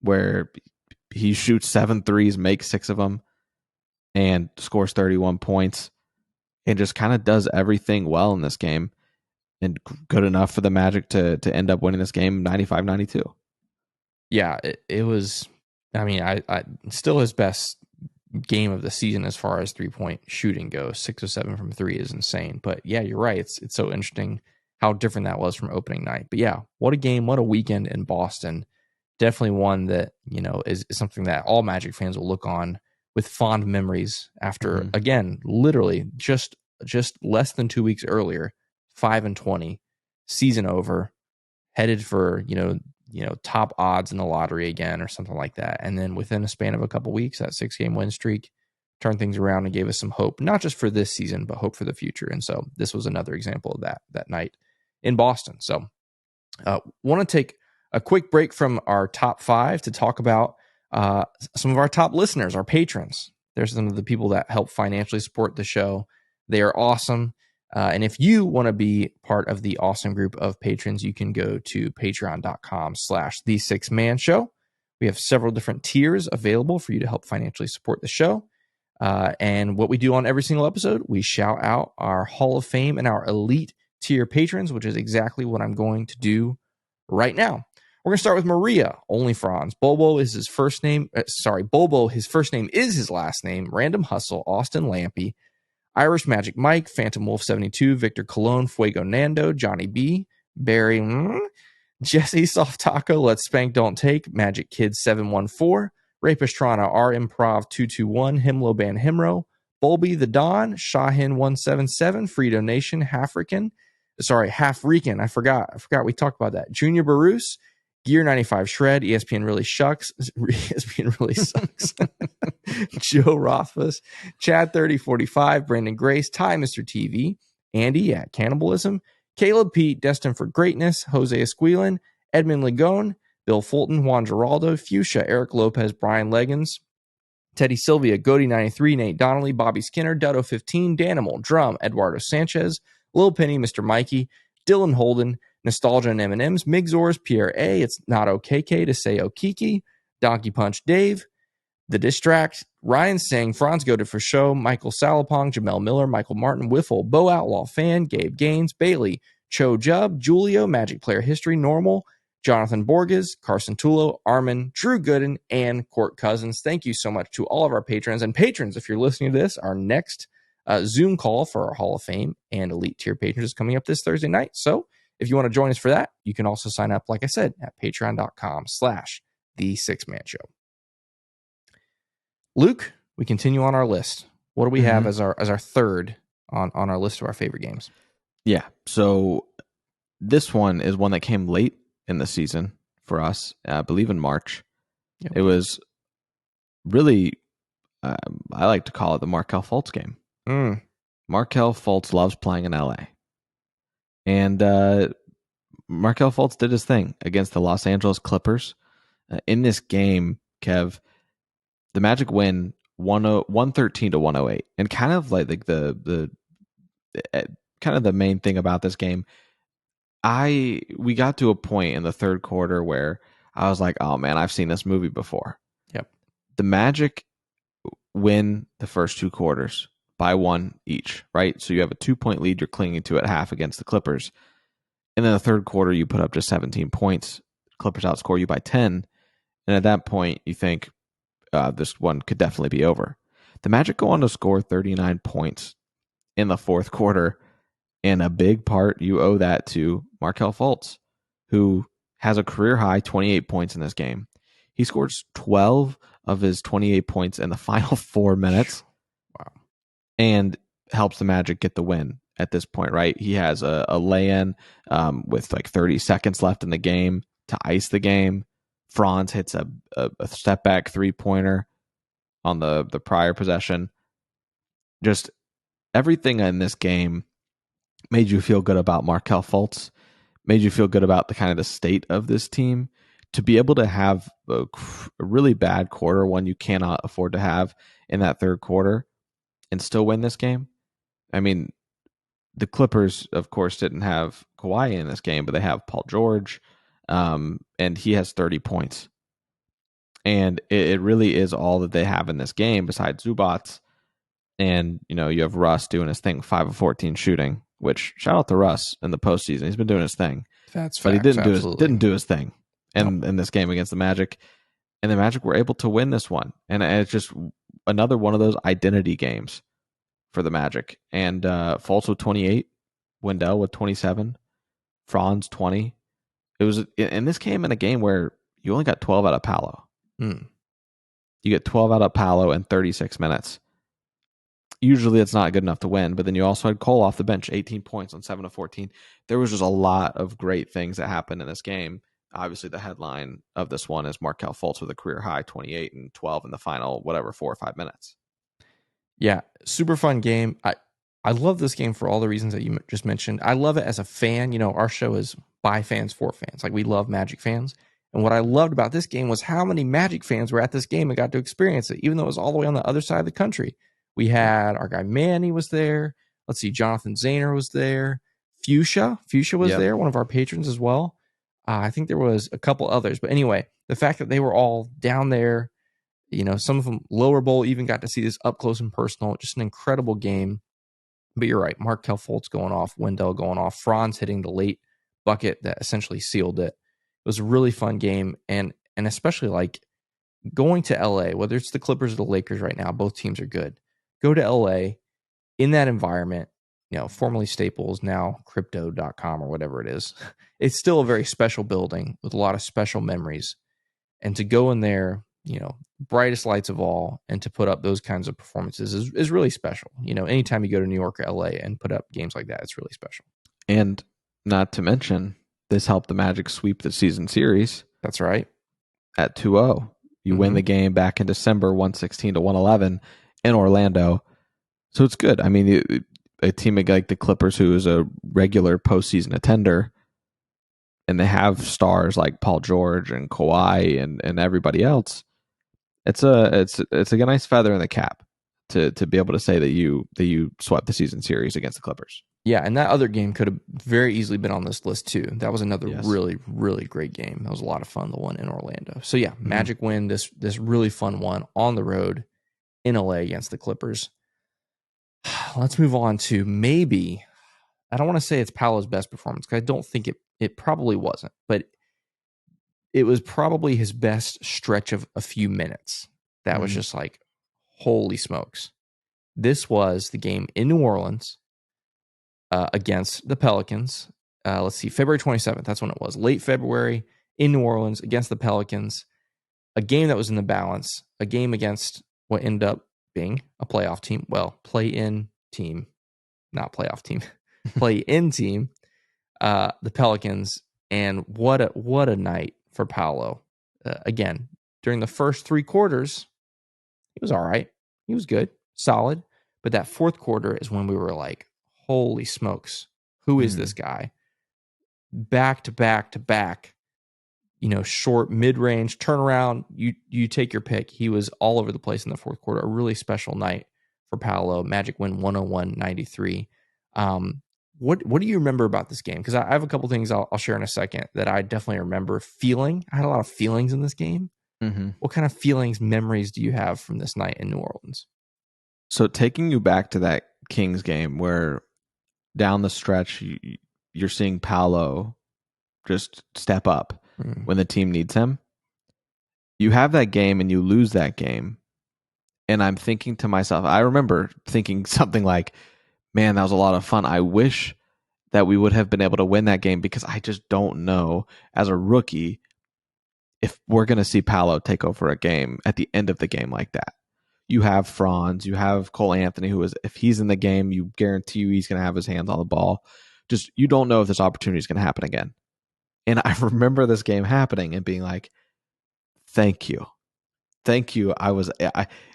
where he shoots 7 threes, makes 6 of them, and scores 31 points and just kind of does everything well in this game and good enough for the Magic to end up winning this game 95-92. Yeah, it was, I mean, I still his best game of the season as far as 3-point shooting goes. 6 or 7 from 3 is insane. But yeah, you're right. It's so interesting how different that was from opening night. But yeah, what a game, what a weekend in Boston. Definitely one that, is something that all Magic fans will look on with fond memories after, again, literally just less than 2 weeks earlier, 5-20, season over, headed for, top odds in the lottery again or something like that. And then within a span of a couple weeks, that 6-game win streak turned things around and gave us some hope, not just for this season, but hope for the future. And so this was another example of that night in Boston. So want to take a quick break from our top 5 to talk about some of our top listeners, our patrons. There's some of the people that help financially support the show. They are awesome. And if you want to be part of the awesome group of patrons, you can go to patreon.com/the6manshow. We have several different tiers available for you to help financially support the show. And what we do on every single episode, we shout out our Hall of Fame and our elite tier patrons, which is exactly what I'm going to do right now. We're going to start with Maria, only Franz. Bobo is his first name. Bobo, his first name is his last name. Random Hustle, Austin Lampy, Irish Magic Mike, Phantom Wolf 72, Victor Colon, Fuego Nando, Johnny B, Barry, Jesse Soft Taco, Let's Spank Don't Take, Magic Kid 714, Rapistrana, R Improv 221, Himlo Ban Himro, Bolby the Don, Shahin 177, Frito Nation, Halfrican. I forgot we talked about that. Junior Barus, Gear 95 Shred, ESPN really sucks. ESPN really sucks. Joe Rothfuss, Chad 3045, Brandon Grace, Ty Mr. TV, Andy at Cannibalism, Caleb Pete, Destined for Greatness, Jose Esquilin, Edmund Legone, Bill Fulton, Juan Geraldo, Fuchsia, Eric Lopez, Brian Leggins, Teddy Sylvia, Goody 93, Nate Donnelly, Bobby Skinner, Dutto 15, Danimal, Drum, Eduardo Sanchez, Lil Penny, Mr. Mikey, Dylan Holden, Nostalgia and M&M's, Migzors, Pierre A, It's Not OKK to say Okiki, Donkey Punch Dave, The Distract, Ryan Singh, Franz Goated for Show, Michael Salapong, Jamel Miller, Michael Martin, Wiffle, Bo Outlaw Fan, Gabe Gaines, Bailey, Cho Jub, Julio, Magic Player History, Normal, Jonathan Borges, Carson Tulo, Armin, Drew Gooden, and Court Cousins. Thank you so much to all of our patrons. And patrons, if you're listening to this, our next Zoom call for our Hall of Fame and Elite Tier patrons is coming up this Thursday night. So if you want to join us for that, you can also sign up, like I said, at patreon.com/the6manshow. Luke, we continue on our list. What do we have as our third on our list of our favorite games? Yeah. So this one is one that came late in the season for us, I believe in March. Yep. It was really, I like to call it the Markelle Fultz game. Markelle Fultz loves playing in LA. And Markelle Fultz did his thing against the Los Angeles Clippers. In this game, Kev, the Magic win 113-108. And kind of like the kind of the main thing about this game, we got to a point in the third quarter where I was like, oh man, I've seen this movie before. Yep. The Magic win the first 2 quarters by 1 each, right? So you have a 2-point lead you're clinging to at half against the Clippers. And then the third quarter, you put up just 17 points. Clippers outscore you by 10. And at that point, you think this one could definitely be over. The Magic go on to score 39 points in the fourth quarter. And a big part, you owe that to Markelle Fultz, who has a career-high 28 points in this game. He scores 12 of his 28 points in the final 4 minutes. Wow. And helps the Magic get the win at this point, right? He has a lay-in with like 30 seconds left in the game to ice the game. Franz hits a step back 3-pointer on the prior possession. Just everything in this game made you feel good about Markelle Fultz, made you feel good about the kind of the state of this team. To be able to have a really bad quarter, one you cannot afford to have in that third quarter, and still win this game. I mean, the Clippers, of course, didn't have Kawhi in this game, but they have Paul George, and he has 30 points. And it really is all that they have in this game besides Zubats. And, you have Russ doing his thing, 5 of 14 shooting, which shout out to Russ in the postseason. He's been doing his thing. That's facts, but he didn't absolutely. do his thing in this game against the Magic. And the Magic were able to win this one. And it's just another one of those identity games for the Magic. And Fultz with 28, Wendell with 27, Franz 20. And this came in a game where you only got 12 out of Paolo. You get 12 out of Paolo in 36 minutes. Usually it's not good enough to win, but then you also had Cole off the bench, 18 points on 7 of 14. There was just a lot of great things that happened in this game. Obviously, the headline of this one is Markelle Fultz with a career high 28 and 12 in the final, 4 or 5 minutes. Yeah, super fun game. I love this game for all the reasons that you just mentioned. I love it as a fan. Our show is by fans for fans. Like, we love Magic fans. And what I loved about this game was how many Magic fans were at this game and got to experience it, even though it was all the way on the other side of the country. We had our guy Manny was there. Let's see, Jonathan Zahner was there. Fuchsia was there, one of our patrons as well. I think there was a couple others. But anyway, the fact that they were all down there, some of them lower bowl, even got to see this up close and personal. Just an incredible game. But you're right, Markelle Fultz going off, Wendell going off, Franz hitting the late bucket that essentially sealed it. It was a really fun game, and especially like going to LA, whether it's the Clippers or the Lakers right now, both teams are good. Go to LA in that environment, formerly Staples, now crypto.com or whatever it is. It's still a very special building with a lot of special memories. And to go in there, brightest lights of all, and to put up those kinds of performances is really special. Anytime you go to New York or LA and put up games like that, it's really special. And not to mention, this helped the Magic sweep the season series. That's right. At 2-0. You win the game back in December, 116 to 111 in Orlando. So it's good. I mean, a team like the Clippers, who is a regular postseason attender, and they have stars like Paul George and Kawhi and everybody else. It's a nice feather in the cap to be able to say that you swept the season series against the Clippers. Yeah, and that other game could have very easily been on this list too. That was another really, really great game. That was a lot of fun, the one in Orlando. So yeah, Magic win this really fun one on the road in LA against the Clippers. Let's move on to maybe, I don't want to say it's Paolo's best performance, because I don't think it probably wasn't, but it was probably his best stretch of a few minutes. That was just like, holy smokes. This was the game in New Orleans against the Pelicans. Let's see, February 27th, that's when it was. Late February in New Orleans against the Pelicans. A game that was in the balance. A game against what ended up being a playoff team. Well, play-in team, not playoff team. Play-in team. The Pelicans. And what a night for Paolo. Again, during the first 3 quarters, he was all right. He was good, solid. But that fourth quarter is when we were like, holy smokes, who is this guy? Back to back to back, short, mid-range, turnaround, you take your pick. He was all over the place in the fourth quarter. A really special night for Paolo. Magic win 101-93. What do you remember about this game? Because I have a couple things I'll share in a second that I definitely remember feeling. I had a lot of feelings in this game. What kind of feelings, memories do you have from this night in New Orleans? So taking you back to that Kings game where down the stretch you're seeing Paolo just step up when the team needs him. You have that game and you lose that game. And I'm thinking to myself, I remember thinking something like, man, that was a lot of fun. I wish that we would have been able to win that game, because I just don't know as a rookie if we're going to see Paolo take over a game at the end of the game like that. You have Franz, you have Cole Anthony, who is, if he's in the game, you guarantee you he's going to have his hands on the ball. Just, you don't know if this opportunity is going to happen again. And I remember this game happening and being like, Thank you.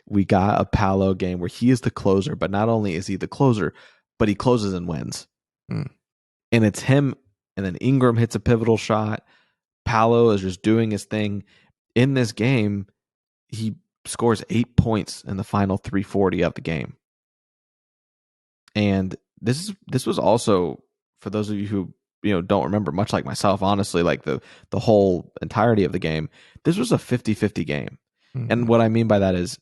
We got a Paolo game where he is the closer, but not only is he the closer, but he closes and wins. Mm. And it's him, and then Ingram hits a pivotal shot. Paolo is just doing his thing. In this game, he scores 8 points in the final 340 of the game. And this was also, for those of you who don't remember, much like myself, honestly, like the whole entirety of the game, this was a 50-50 game. Mm-hmm. And what I mean by that is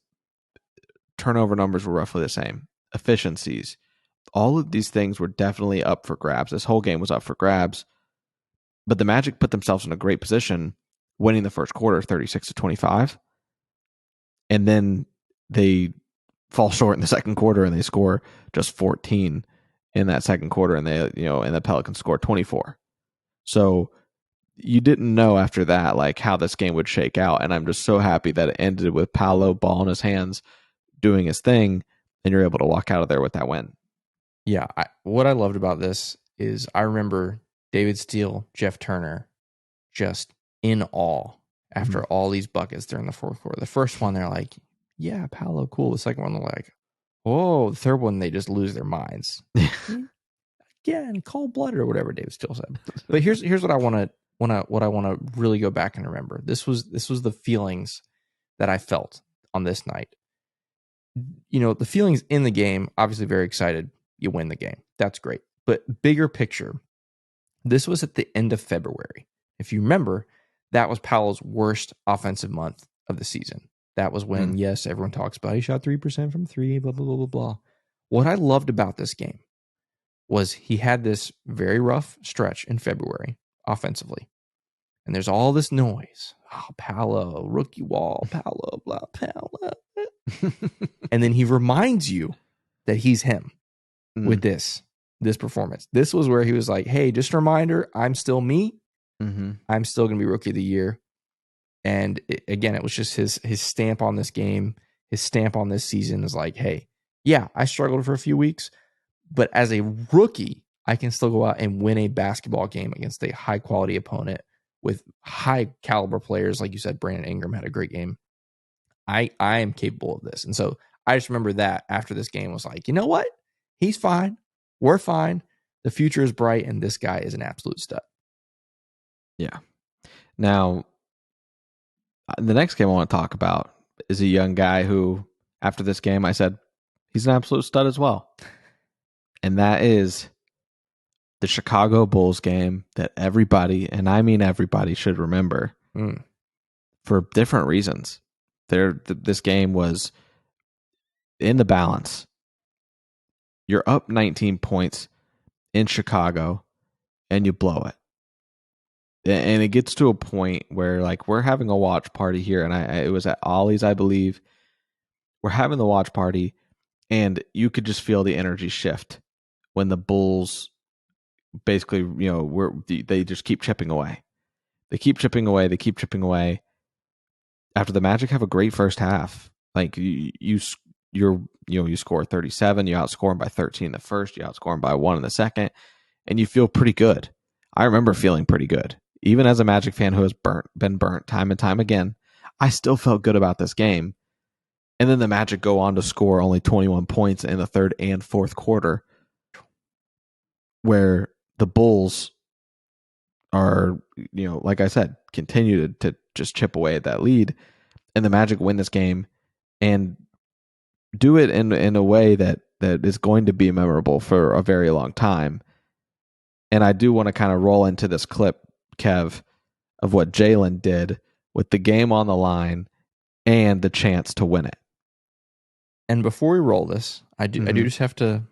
turnover numbers were roughly the same, efficiencies, all of these things were definitely up for grabs. This whole game was up for grabs, but the Magic put themselves in a great position, winning the first quarter 36-25, and then they fall short in the second quarter and they score just 14 in that second quarter, and and the Pelicans score 24. So you didn't know after that like how this game would shake out, and I'm just so happy that it ended with Paolo, ball in his hands, doing his thing, and you're able to walk out of there with that win. Yeah, what I loved about this is I remember David Steele, Jeff Turner, just in awe after all these buckets during the fourth quarter. The first one, they're like, yeah, Paolo, cool. The second one, they're like, whoa. The third one, they just lose their minds. Again, cold-blooded or whatever David Steele said. But here's what I want to really go back and remember. This was the feelings that I felt on this night. The feelings in the game, obviously very excited. You win the game. That's great. But bigger picture, this was at the end of February. If you remember, that was Paolo's worst offensive month of the season. That was when, yes, everyone talks about he shot 3% from three, blah, blah, blah, blah, blah. What I loved about this game was he had this very rough stretch in February offensively. And there's all this noise. Oh, Paolo, rookie wall, Paolo, blah, Paolo. And then he reminds you that he's him with this performance. This was where he was like, hey, just a reminder, I'm still me. I'm still going to be rookie of the year. And again, it was just his stamp on this game, his stamp on this season is like, hey, yeah, I struggled for a few weeks, but as a rookie, I can still go out and win a basketball game against a high quality opponent with high caliber players. Like you said, Brandon Ingram had a great game. I am capable of this. And so I just remember that after this game was like, you know what? He's fine. We're fine. The future is bright, and this guy is an absolute stud. Yeah. Now, the next game I want to talk about is a young guy who, after this game, I said, he's an absolute stud as well. And that is the Chicago Bulls game that everybody, and I mean everybody, should remember for different reasons. This game was in the balance. You're up 19 points in Chicago, and you blow it. And it gets to a point where, like, we're having a watch party here, and it was at Ollie's, I believe. We're having the watch party, and you could just feel the energy shift when the Bulls basically, they just keep chipping away. They keep chipping away. They keep chipping away. After the Magic have a great first half, like you score 37, you outscore them by 13 in the first, you outscore them by 1 in the second, and you feel pretty good. I remember feeling pretty good. Even as a Magic fan who has been burnt time and time again, I still felt good about this game. And then the Magic go on to score only 21 points in the third and fourth quarter, where the Bulls are, like I said, continue to just chip away at that lead, and the Magic win this game and do it in a way that is going to be memorable for a very long time. And I do want to kind of roll into this clip, Kev, of what Jalen did with the game on the line and the chance to win it. And before we roll this, I do just have to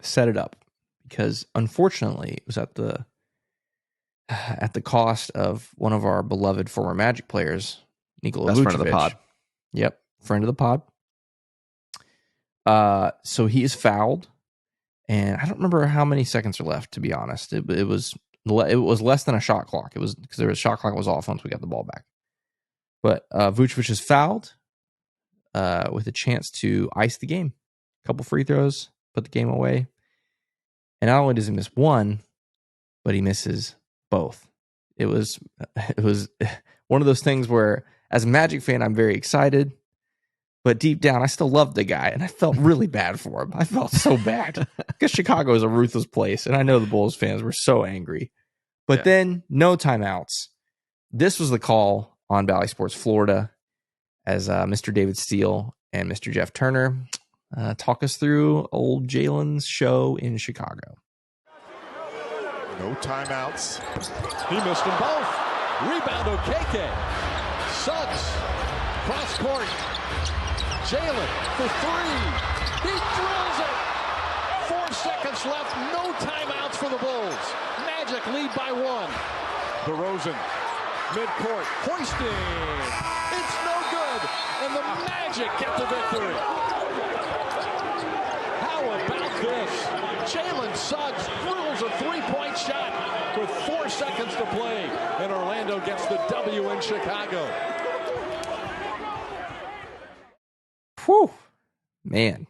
set it up, because unfortunately it was at the cost of one of our beloved former Magic players, Nikola Vucevic. Friend of the pod. Yep, friend of the pod. So he is fouled, and I don't remember how many seconds are left, to be honest. It was less than a shot clock. It was because the shot clock was off once we got the ball back. But Vucevic is fouled with a chance to ice the game. A couple free throws, put the game away. And not only does he miss one, but he misses both. It was one of those things where As a Magic fan, I'm very excited. But deep down, I still love the guy, and I felt really bad for him. I felt so bad because Chicago is a ruthless place, and I know the Bulls fans were so angry. But then, no timeouts. This was the call on Bally Sports Florida as Mr. David Steele and Mr. Jeff Turner talk us through old Jalen's show in Chicago. No timeouts. He missed them both. Rebound Okeke. Suggs. Cross court. Jalen for three. He drills it. 4 seconds left. No timeouts for the Bulls. Magic lead by 1. DeRozan. Midcourt. Hoisting. It's no good. And the Magic get the victory. How about this? Jalen Suggs drills a 3-point shot with 4 seconds to play. And Orlando gets the W in Chicago. Whew, man,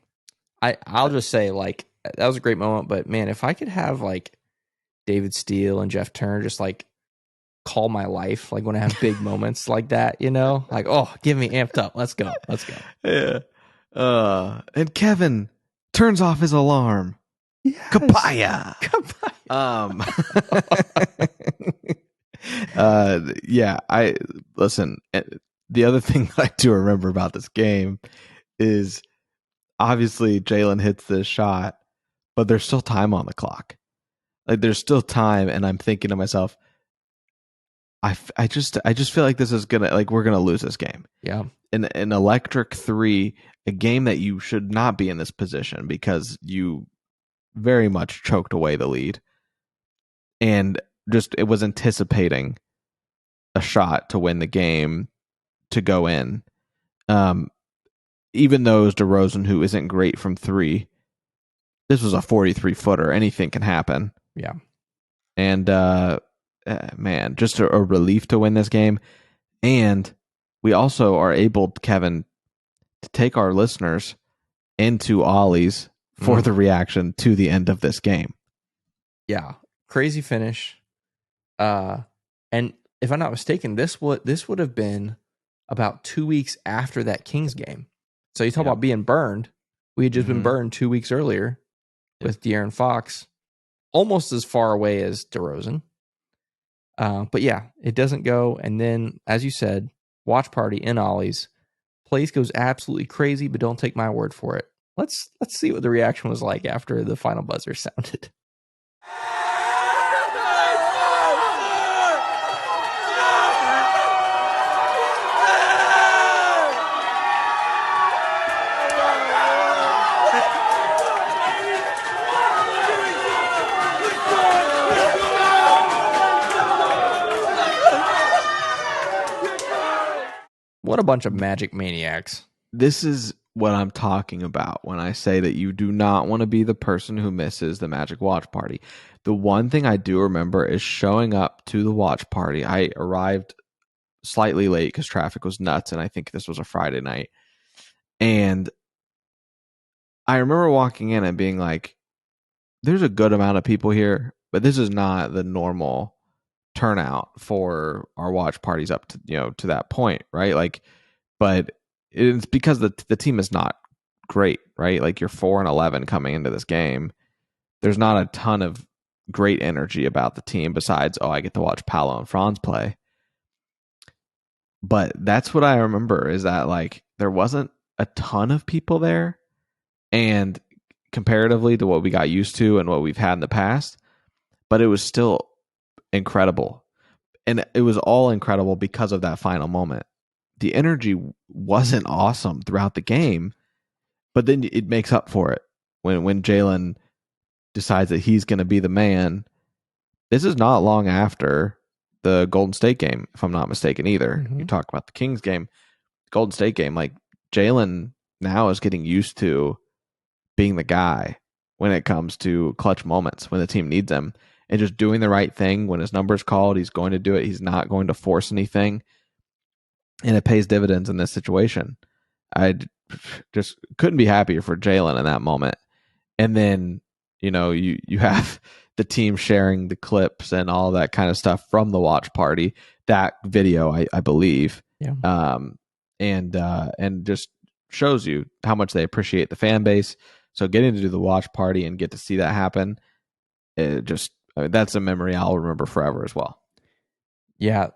I'll just say, like, that was a great moment. But man, if I could have like David Steele and Jeff Turner just like call my life, like when I have big moments like that, you know, like, oh, get me amped up. Let's go. Yeah. And Kevin turns off his alarm. Yes. Kapaya. Yeah. I listen. The other thing I do remember about this game is obviously Jalen hits this shot, but there's still time on the clock. Like there's still time, and I'm thinking to myself, I just feel like this is we're gonna lose this game. Yeah, an electric 3, a game that you should not be in this position because you very much choked away the lead, and just it was anticipating a shot to win the game to go in. Even though it was DeRozan, who isn't great from 3, this was a 43-footer. Anything can happen. Yeah. And, man, just a relief to win this game. And we also are able, Kevin, to take our listeners into Ollie's for the reaction to the end of this game. Yeah. Crazy finish. And if I'm not mistaken, this would have been about 2 weeks after that Kings game. So you talk about being burned. We had just been burned 2 weeks earlier with De'Aaron Fox, almost as far away as DeRozan. But yeah, it doesn't go. And then, as you said, watch party in Ollie's. Place goes absolutely crazy, but don't take my word for it. Let's see what the reaction was like after the final buzzer sounded. What a bunch of Magic maniacs. This is what I'm talking about when I say that you do not want to be the person who misses the Magic watch party. The one thing I do remember is showing up to the watch party. I arrived slightly late because traffic was nuts, and I think this was a Friday night. And I remember walking in and being like, there's a good amount of people here, but this is not the normal turnout for our watch parties up to to that point, right? Like, but it's because the team is not great, right? Like, you're 4-11 coming into this game. There's not a ton of great energy about the team besides, I get to watch Paolo and Franz play. But that's what I remember, is that like there wasn't a ton of people there, and comparatively to what we got used to and what we've had in the past, but it was still incredible. And it was all incredible because of that final moment. The energy wasn't awesome throughout the game, but then it makes up for it when Jalen decides that he's going to be the man. This is not long after the Golden State game, if I'm not mistaken either. You talk about the Kings game, Golden State game, like Jalen now is getting used to being the guy when it comes to clutch moments when the team needs him, and just doing the right thing. When his number's called, he's going to do it. He's not going to force anything, and it pays dividends in this situation. I just couldn't be happier for Jalen in that moment. And then, you have the team sharing the clips and all that kind of stuff from the watch party. That video, I believe, Yeah. And just shows you how much they appreciate the fan base. So getting to do the watch party and get to see that happen, that's a memory I'll remember forever as well. Yeah,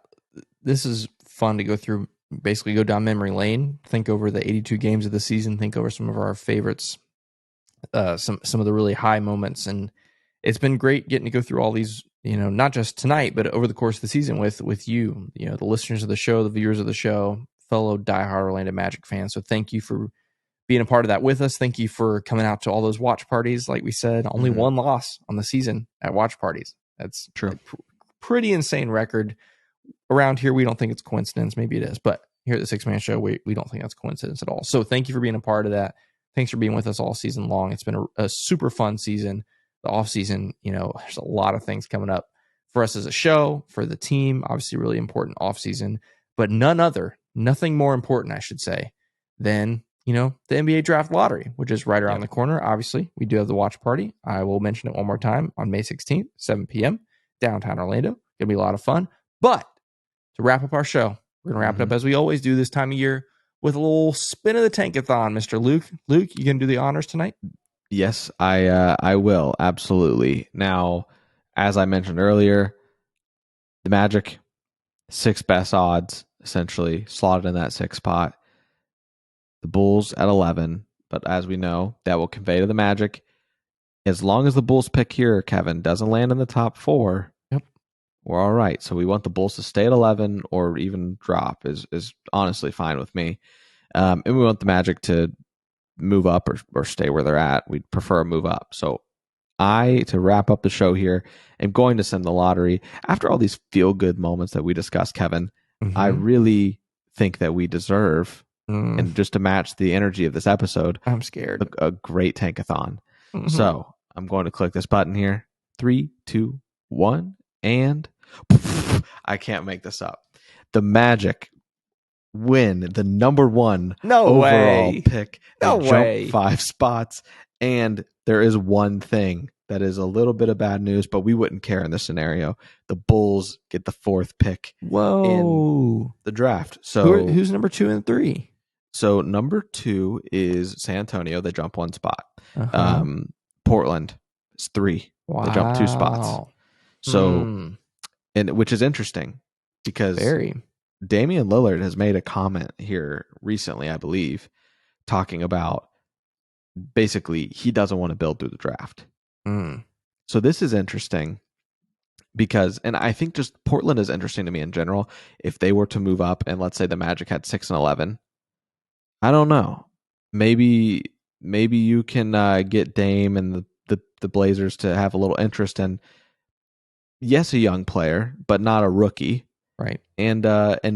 this is fun to go through. Basically, go down memory lane. Think over the 82 games of the season. Think over some of our favorites, some of the really high moments, and it's been great getting to go through all these. Not just tonight, but over the course of the season with you. The listeners of the show, the viewers of the show, fellow diehard Orlando Magic fans. So thank you for being a part of that with us. Thank you for coming out to all those watch parties. Like we said, only one loss on the season at watch parties. That's true. Pretty insane record. Around here, we don't think it's coincidence. Maybe it is, but here at the Six Man Show, we don't think that's coincidence at all. So thank you for being a part of that. Thanks for being with us all season long. It's been a super fun season. The off season, there's a lot of things coming up for us as a show, for the team. Obviously, really important off season, but nothing more important, I should say, than the NBA draft lottery, which is right around the corner. Obviously, we do have the watch party. I will mention it one more time on May 16th, 7 p.m. downtown Orlando. It'll be a lot of fun. But to wrap up our show, we're going to wrap it up as we always do this time of year with a little spin of the tankathon, Mr. Luke. Luke, you going to do the honors tonight? Yes, I will. Absolutely. Now, as I mentioned earlier, the Magic, 6 best odds, essentially, slotted in that 6 spot. The Bulls at 11, but as we know, that will convey to the Magic. As long as the Bulls pick here, Kevin, doesn't land in the top 4, we're all right. So we want the Bulls to stay at 11 or even drop is honestly fine with me. And we want the Magic to move up or stay where they're at. We'd prefer a move up. So to wrap up the show here, am going to send the lottery. After all these feel-good moments that we discussed, Kevin, I really think that we deserve, and just to match the energy of this episode, I'm scared. A great tankathon. So I'm going to click this button here. 3, 2, 1, and I can't make this up. The Magic win the number 1 overall pick. No way. Jump 5 spots. And there is one thing that is a little bit of bad news, but we wouldn't care in this scenario. The Bulls get the 4th pick in the draft. So who's number 2 and 3? So number 2 is San Antonio. They jump 1 spot. Portland is 3. Wow. They jump 2 spots. So, and which is interesting because Damian Lillard has made a comment here recently, I believe, talking about basically he doesn't want to build through the draft. So this is interesting because, and I think just Portland is interesting to me in general. If they were to move up and let's say the Magic had 6 and 11, I don't know. Maybe you can get Dame and the Blazers to have a little interest in, yes, a young player, but not a rookie. Right. And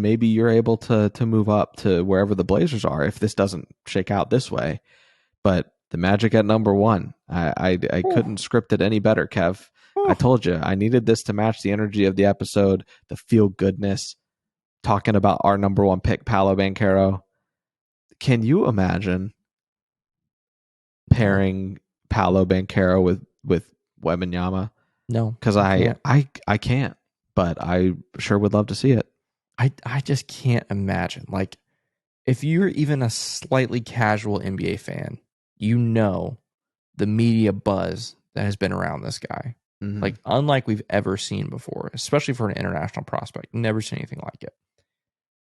maybe you're able to move up to wherever the Blazers are if this doesn't shake out this way. But the Magic at number 1, I couldn't script it any better, Kev. I told you I needed this to match the energy of the episode, the feel goodness, talking about our number 1 pick, Paolo Banchero. Can you imagine pairing Paolo Banchero with Wembanyama? No, because I can't, but I sure would love to see it. I just can't imagine. Like, if you're even a slightly casual NBA fan, the media buzz that has been around this guy, like unlike we've ever seen before, especially for an international prospect. Never seen anything like it.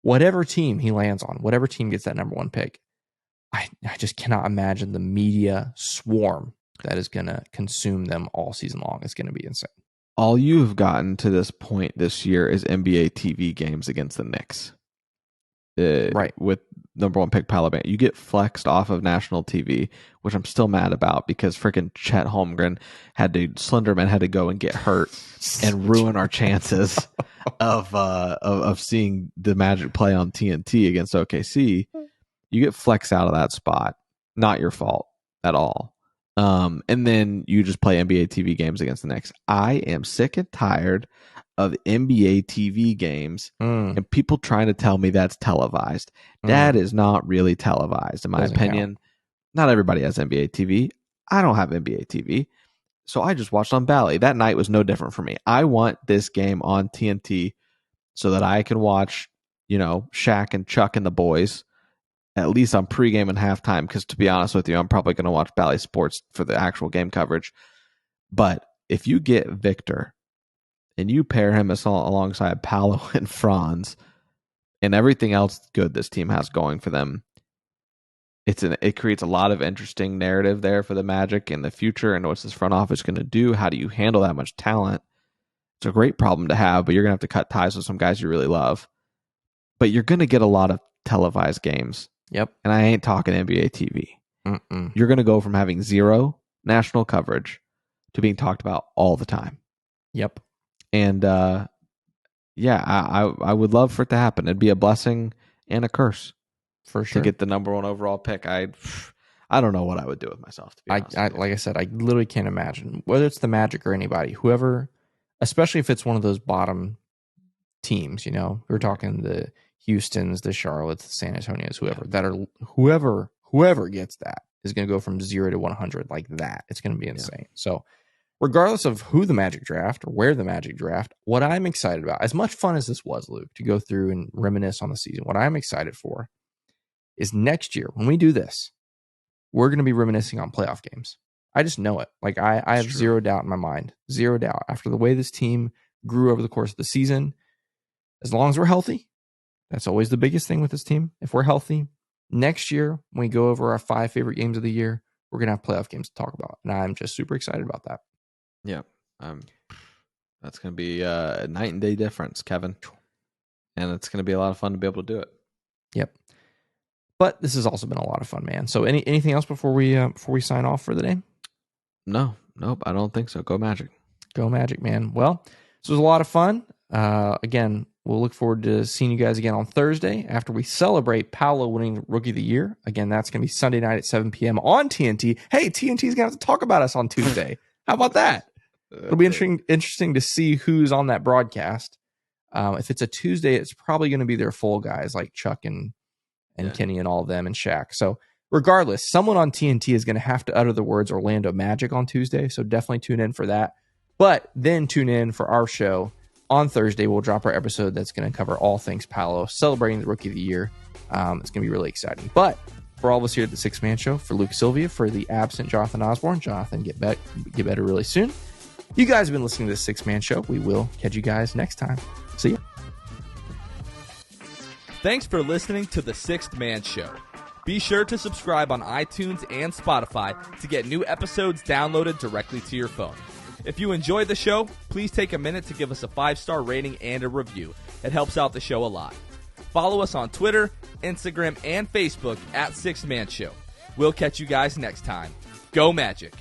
Whatever team he lands on, whatever team gets that number 1 pick, I just cannot imagine the media swarm that is going to consume them all season long. It's going to be insane. All you've gotten to this point this year is NBA TV games against the Knicks. Right. With number 1 pick Paolo Banchero. You get flexed off of national TV, which I'm still mad about because freaking Chet Holmgren Slenderman had to go and get hurt and ruin our chances of seeing the Magic play on TNT against OKC. You get flexed out of that spot. Not your fault at all. And then you just play NBA TV games against the Knicks. I am sick and tired of NBA TV games and people trying to tell me that's televised. That is not really televised, in my opinion. Count. Not everybody has NBA TV. I don't have NBA TV. So I just watched on Bally. That night was no different for me. I want this game on TNT so that I can watch Shaq and Chuck and the boys, at least on pregame and halftime, because to be honest with you, I'm probably going to watch Bally Sports for the actual game coverage. But if you get Victor and you pair him alongside Paolo and Franz and everything else good this team has going for them, it creates a lot of interesting narrative there for the Magic in the future. And what's this front office going to do? How do you handle that much talent? It's a great problem to have, but you're going to have to cut ties with some guys you really love. But you're going to get a lot of televised games. Yep. And I ain't talking NBA TV. Mm-mm. You're going to go from having zero national coverage to being talked about all the time. Yep. And I would love for it to happen. It'd be a blessing and a curse. For sure. To get the number 1 overall pick. I don't know what I would do with myself, to be honest. Like I said, I literally can't imagine, whether it's the Magic or anybody, whoever, especially if it's one of those bottom teams, we're talking the Houstons, the Charlottes, the San Antonios, whoever gets that is going to go from 0 to 100 like that. It's going to be insane. Yeah. So regardless of who the Magic draft or where the Magic draft, what I'm excited about, as much fun as this was, Luke, to go through and reminisce on the season, what I'm excited for is next year when we do this, we're going to be reminiscing on playoff games. I just know it. Like I have zero doubt in my mind, zero doubt after the way this team grew over the course of the season. As long as we're healthy, that's always the biggest thing with this team. If we're healthy, next year when we go over our 5 favorite games of the year, we're going to have playoff games to talk about. And I'm just super excited about that. Yeah. That's going to be a night and day difference, Kevin. And it's going to be a lot of fun to be able to do it. Yep. But this has also been a lot of fun, man. So anything else before we sign off for the day? Nope, I don't think so. Go Magic. Go Magic, man. Well, this was a lot of fun. Again, we'll look forward to seeing you guys again on Thursday after we celebrate Paolo winning Rookie of the Year. Again, that's going to be Sunday night at 7 p.m. on TNT. Hey, TNT's going to have to talk about us on Tuesday. How about that? It'll be interesting to see who's on that broadcast. If it's a Tuesday, it's probably going to be their full guys like Chuck and Kenny and all of them and Shaq. So regardless, someone on TNT is going to have to utter the words Orlando Magic on Tuesday. So definitely tune in for that. But then tune in for our show on Thursday. We'll drop our episode that's going to cover all things Paolo, celebrating the Rookie of the Year. It's going to be really exciting. But for all of us here at the Six Man Show, for Luke Sylvia, for the absent Jonathan Osborne, Jonathan, get better really soon. You guys have been listening to the Six Man Show. We will catch you guys next time. See ya. Thanks for listening to The Sixth Man Show. Be sure to subscribe on iTunes and Spotify to get new episodes downloaded directly to your phone. If you enjoyed the show, please take a minute to give us a 5-star rating and a review. It helps out the show a lot. Follow us on Twitter, Instagram, and Facebook at Sixth Man Show. We'll catch you guys next time. Go Magic!